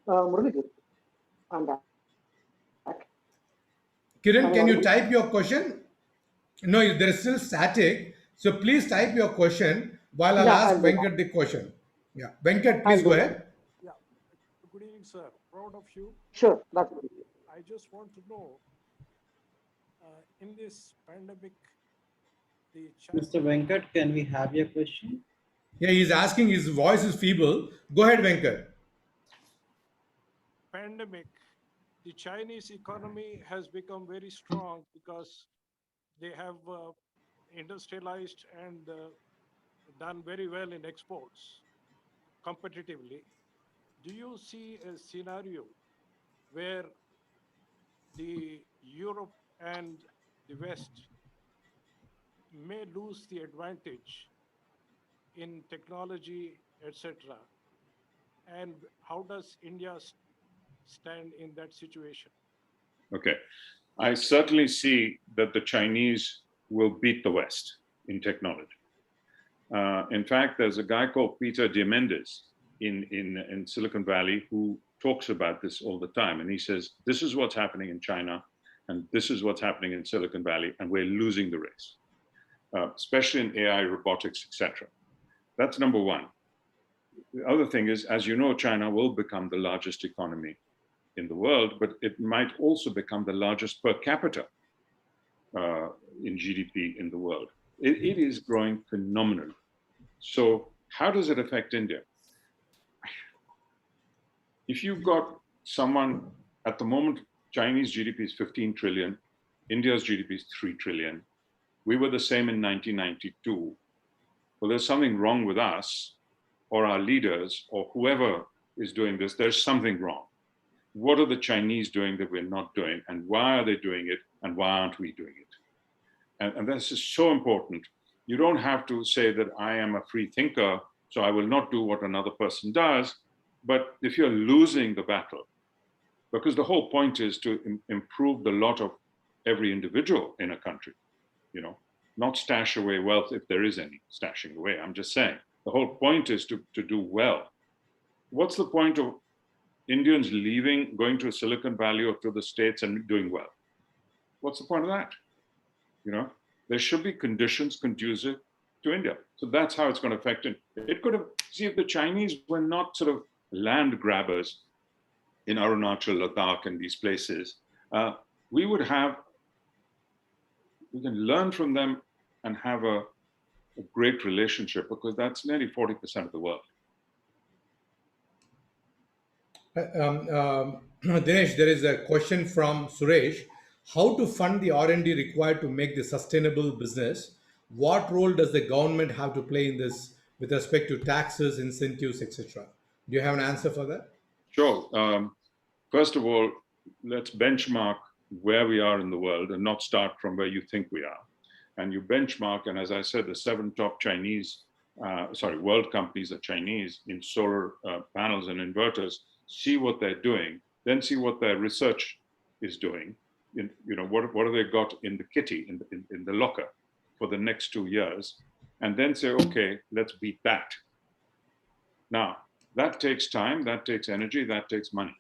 Murali, I'm back. Kiran, can you type your question? No, there is still static. So please type your question while I'll ask Venkat the question. Yeah, Venkat, please go ahead. Yeah. Good evening, sir. Proud of you. Sure, that's good. I just want to know, in this pandemic, the Mr. Venkat, can we have your question? Yeah, he's asking, his voice is feeble. Go ahead, Venkat. pandemic, the Chinese economy has become very strong because they have industrialized and done very well in exports competitively. Do you see a scenario where the Europe and the West may lose the advantage in technology, etc.? And how does India stand in that situation? Okay. I certainly see that the Chinese will beat the West in technology. In fact, there's a guy called Peter Diamandis in Silicon Valley who talks about this all the time. And he says, this is what's happening in China, and this is what's happening in Silicon Valley, and we're losing the race, especially in AI, robotics, etc. That's number one. The other thing is, as you know, China will become the largest economy in the world, but it might also become the largest per capita in GDP in the world. It is growing phenomenally. So how does it affect India? If you've got someone at the moment, Chinese GDP is 15 trillion, India's GDP is 3 trillion. We were the same in 1992. Well, there's something wrong with us or our leaders or whoever is doing this. There's something wrong. What are the Chinese doing that we're not doing? And why are they doing it? And why aren't we doing it? And this is so important. You don't have to say that I am a free thinker, so I will not do what another person does. But if you're losing the battle, because the whole point is to improve the lot of every individual in a country, you know, not stash away wealth if there is any stashing away. I'm just saying, the whole point is to do well. What's the point of Indians leaving, going to Silicon Valley or to the States and doing well? What's the point of that? You know, there should be conditions conducive to India. So that's how it's going to affect it. It could have, see, if the Chinese were not sort of land grabbers in Arunachal, Ladakh, and these places, we can learn from them and have a great relationship, because that's nearly 40% of the world. Dinesh, there is a question from Suresh. How to fund the R&D required to make this sustainable business? What role does the government have to play in this with respect to taxes, incentives, etc.? Do you have an answer for that? Sure. First of all, let's benchmark where we are in the world and not start from where you think we are. And you benchmark, and as I said, the 7 top world companies are Chinese in solar panels and inverters. See what they're doing, then see what their research is doing. What have they got in the kitty, in the locker for the next 2 years, and then say, okay, let's beat that. Now, that takes time, that takes energy, that takes money,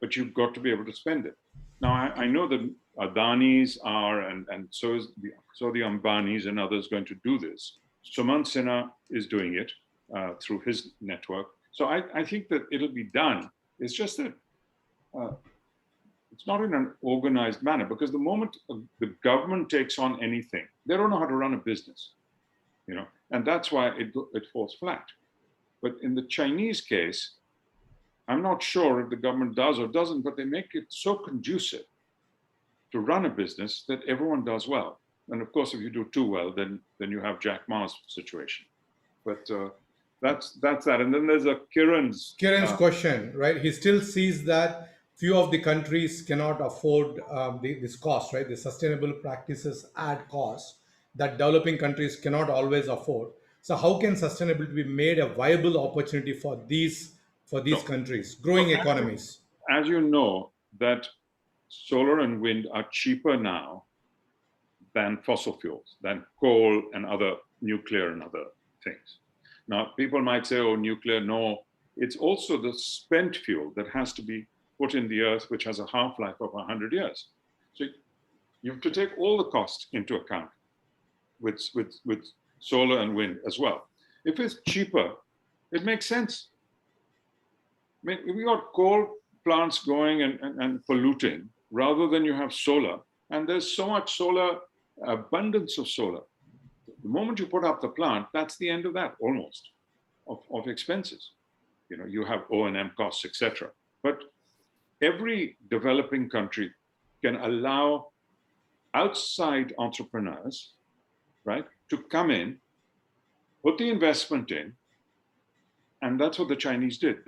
but you've got to be able to spend it. Now, I know that Adanis are, and so the Ambanis and others going to do this. Sumant Sinha is doing it through his network. So I think that it'll be done. It's just that it's not in an organized manner, because the moment the government takes on anything, they don't know how to run a business, you know, and that's why it falls flat. But in the Chinese case, I'm not sure if the government does or doesn't, but they make it so conducive to run a business that everyone does well. And of course, if you do too well, then you have Jack Ma's situation. But that's that. And then there's Kiran's question, right? He still sees that few of the countries cannot afford this cost, right? The sustainable practices add costs that developing countries cannot always afford. So how can sustainability be made a viable opportunity for these countries, growing economies? As you know, that solar and wind are cheaper now than fossil fuels, than coal and other nuclear and other things. Now, people might say, oh, nuclear, no. It's also the spent fuel that has to be put in the earth, which has a half-life of 100 years. So you have to take all the costs into account with solar and wind as well. If it's cheaper, it makes sense. I mean, if we got coal plants going and polluting, rather than you have solar, and there's so much solar, abundance of solar. The moment you put up the plant, that's the end of that, almost, of expenses. You know, you have O&M costs, etc. But every developing country can allow outside entrepreneurs, right, to come in, put the investment in, and that's what the Chinese did.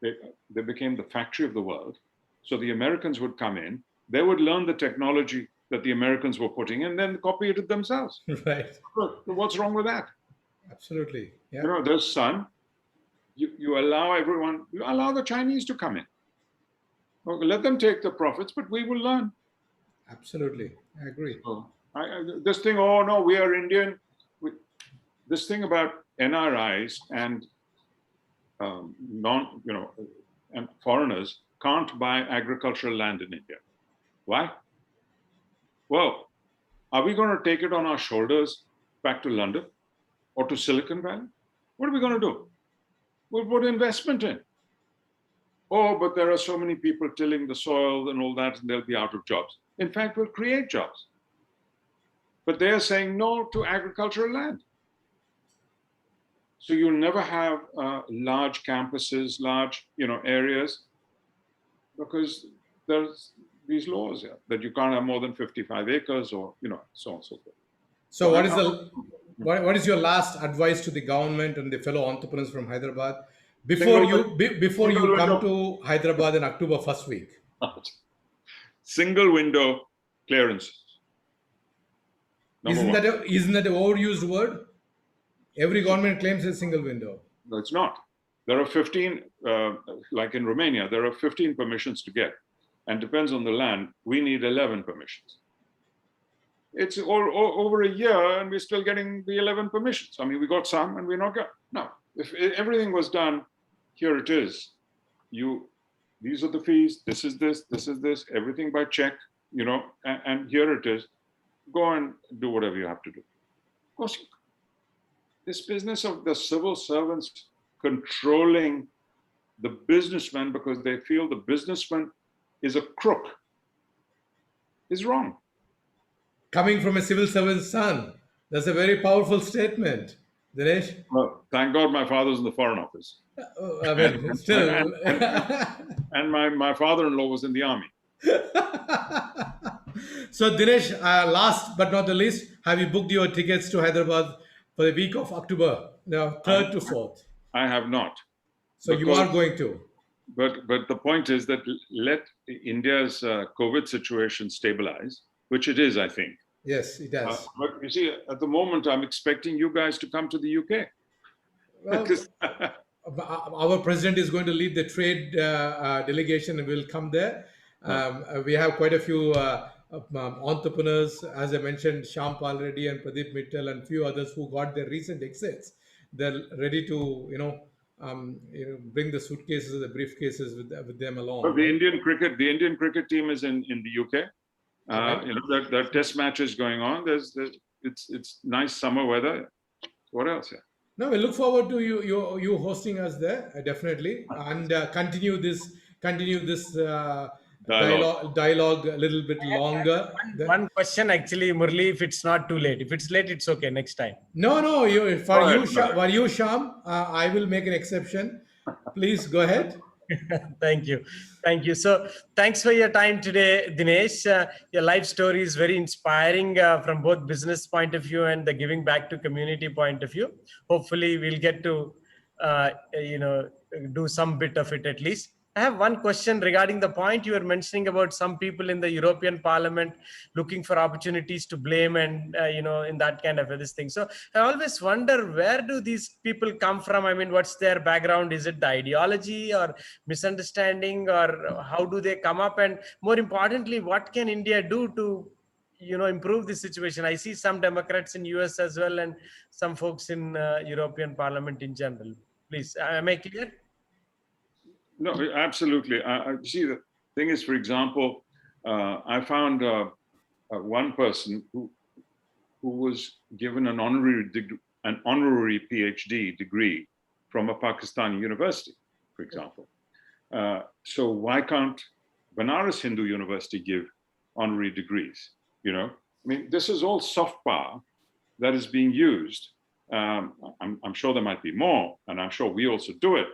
They became the factory of the world. So the Americans would come in, they would learn the technology that the Americans were putting in, then copy it themselves. Right. What's wrong with that? Absolutely. Yeah. You know, there's sun. You allow everyone, you allow the Chinese to come in. Well, let them take the profits, but we will learn. Absolutely. I agree. So this thing, oh no, we are Indian. This thing about NRIs and and foreigners can't buy agricultural land in India. Why? Well, are we going to take it on our shoulders back to London or to Silicon Valley? What are we going to do? We'll put investment in. oh, but there are so many people tilling the soil and all that, and they'll be out of jobs. In fact, we'll create jobs. But they are saying no to agricultural land. So you'll never have large campuses, large areas, because there's these laws that you can't have more than 55 acres or so on and so forth. So what is your last advice to the government and the fellow entrepreneurs from Hyderabad before you come to Hyderabad in October first week? Single window clearances. Isn't that an overused word? Every government claims a single window. No, it's not. There are 15, like in Romania, there are 15 permissions to get. And depends on the land, we need 11 permissions. It's over a year and we're still getting the 11 permissions. I mean, we got some and we're not got. No, if everything was done, here it is. These are the fees, this is this, everything by check, and here it is. Go and do whatever you have to do. Of course, this business of the civil servants controlling the businessman because they feel the businessman is a crook is wrong. Coming from a civil servant's son, that's a very powerful statement, Dinesh. Well, thank God my father's in the Foreign Office. I mean, still. And my father-in-law was in the army. So, Dinesh, last but not the least, have you booked your tickets to Hyderabad for the week of October, 3rd to 4th? I have not. So you are going to. But the point is that let India's COVID situation stabilize, which it is, I think. Yes, it does. But you see, at the moment, I'm expecting you guys to come to the UK. Well, our president is going to lead the trade delegation and will come there. We have quite a few entrepreneurs, as I mentioned, Shampal Reddy and Pradeep Mittal and few others who got their recent exits. They're ready to, bring the suitcases, the briefcases with them along. But the Indian cricket team is in the UK. That test match is going on. It's nice summer weather. What else? Yeah. No, we look forward to you hosting us there, definitely, and continue this dialogue a little bit longer. One question, actually, Murali, if it's not too late. If it's late, it's okay. Next time. No, for you, Sham, I will make an exception. Please go ahead. Thank you. So thanks for your time today, Dinesh. Your life story is very inspiring from both business point of view and the giving back to community point of view. Hopefully we'll get to do some bit of it at least. I have one question regarding the point you were mentioning about some people in the European Parliament looking for opportunities to blame and, in that kind of this thing. So I always wonder, where do these people come from? I mean, what's their background? Is it the ideology or misunderstanding, or how do they come up? And more importantly, what can India do to, improve the situation? I see some Democrats in US as well and some folks in European Parliament in general. Please, am I clear? No, absolutely. See, the thing is, for example, I found one person who was given an honorary PhD degree from a Pakistani university, for example. So why can't Banaras Hindu University give honorary degrees? I mean, this is all soft power that is being used. I'm sure there might be more, and I'm sure we also do it.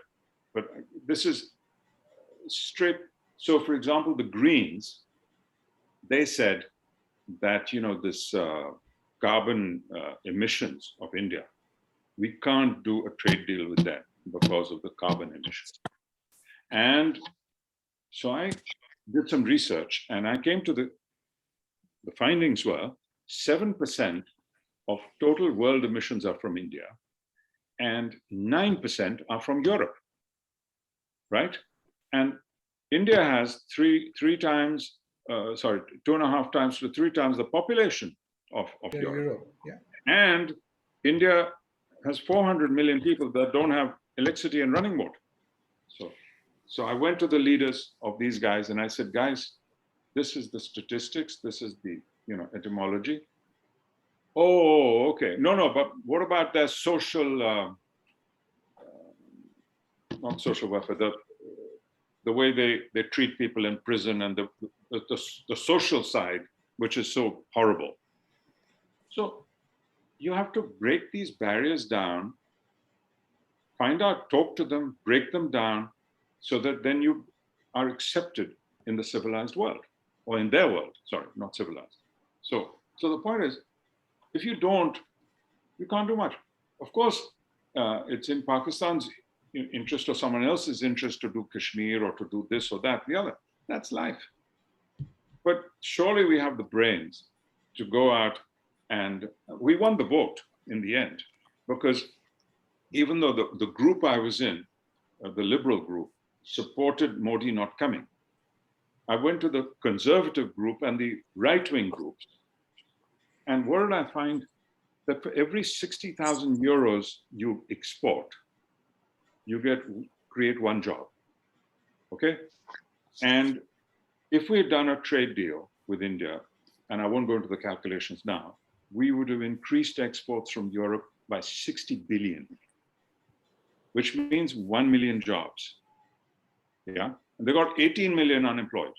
But this is straight. So, for example, the Greens, they said that, this carbon emissions of India, we can't do a trade deal with them because of the carbon emissions. And so I did some research and I came to the findings were 7% of total world emissions are from India and 9% are from Europe. Right? And India has 2.5 times to 3 times the population of Europe. Yeah. And India has 400 million people that don't have electricity and running water. So I went to the leaders of these guys and I said, guys, this is the statistics, this is the etymology. Oh, okay. No, but what about their social, not social welfare, the way they treat people in prison and the social side, which is so horrible. So you have to break these barriers down, find out, talk to them, break them down, so that then you are accepted in the civilized world, or in their world, sorry, not civilized. So the point is, if you don't, you can't do much. Of course, it's in Pakistan's interest or someone else's interest to do Kashmir or to do this or that, the other. That's life. But surely we have the brains to go out, and we won the vote in the end, because even though the group I was in, the liberal group, supported Modi not coming, I went to the conservative group and the right-wing groups. And what did I find? That for every 60,000 euros you export, you create one job, okay? And if we had done a trade deal with India, and I won't go into the calculations now, we would have increased exports from Europe by 60 billion, which means 1 million jobs, yeah? And they got 18 million unemployed,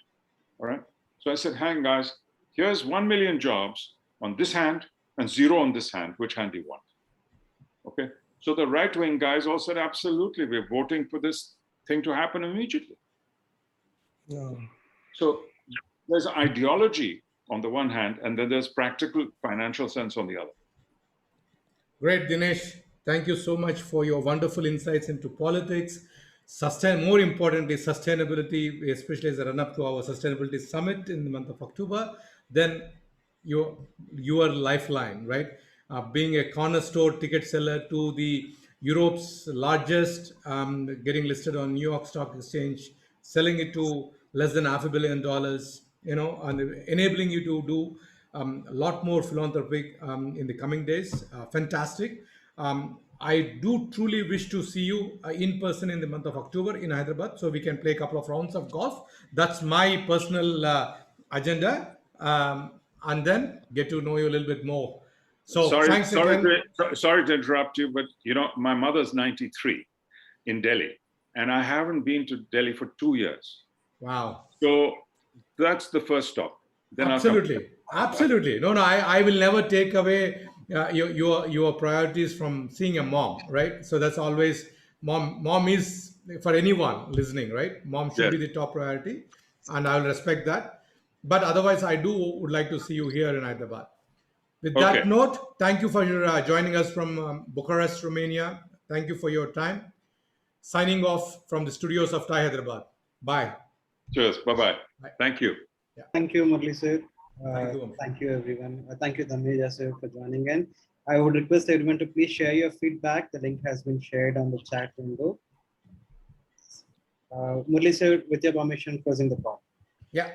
all right? So I said, hang guys, here's 1 million jobs on this hand and 0 on this hand. Which hand do you want? Okay. So the right-wing guys all said, absolutely, we're voting for this thing to happen immediately. No. So there's ideology on the one hand, and then there's practical financial sense on the other. Great, Dinesh. Thank you so much for your wonderful insights into politics. More importantly, sustainability, especially as a run-up to our sustainability summit in the month of October. Then your lifeline, right? Being a cornerstone ticket seller to the Europe's largest, getting listed on New York Stock Exchange, selling it to less than $500 million, you know, and enabling you to do a lot more philanthropic in the coming days. Fantastic. I do truly wish to see you in person in the month of October in Hyderabad, so we can play a couple of rounds of golf. That's my personal agenda, and then get to know you a little bit more. So thanks again. Sorry to interrupt you, but you know, my mother's 93 in Delhi, and I haven't been to Delhi for 2 years. Wow. So that's the first stop. Then Absolutely. Absolutely. No, I will never take away your priorities from seeing a mom, right? So that's always mom is for anyone listening, right? Mom should be the top priority, and I will respect that. But otherwise, I would like to see you here in Hyderabad. With that note, thank you for your joining us from Bucharest, Romania. Thank you for your time. Signing off from the studios of Thai Hyderabad. Bye. Cheers. Bye-bye. Thank you. Yeah. Thank you, Murali sir. Thank You, everyone. Thank you, Dhamija sir, for joining in. I would request everyone to please share your feedback. The link has been shared on the chat window. Murali sir, with your permission, closing the call. Yeah.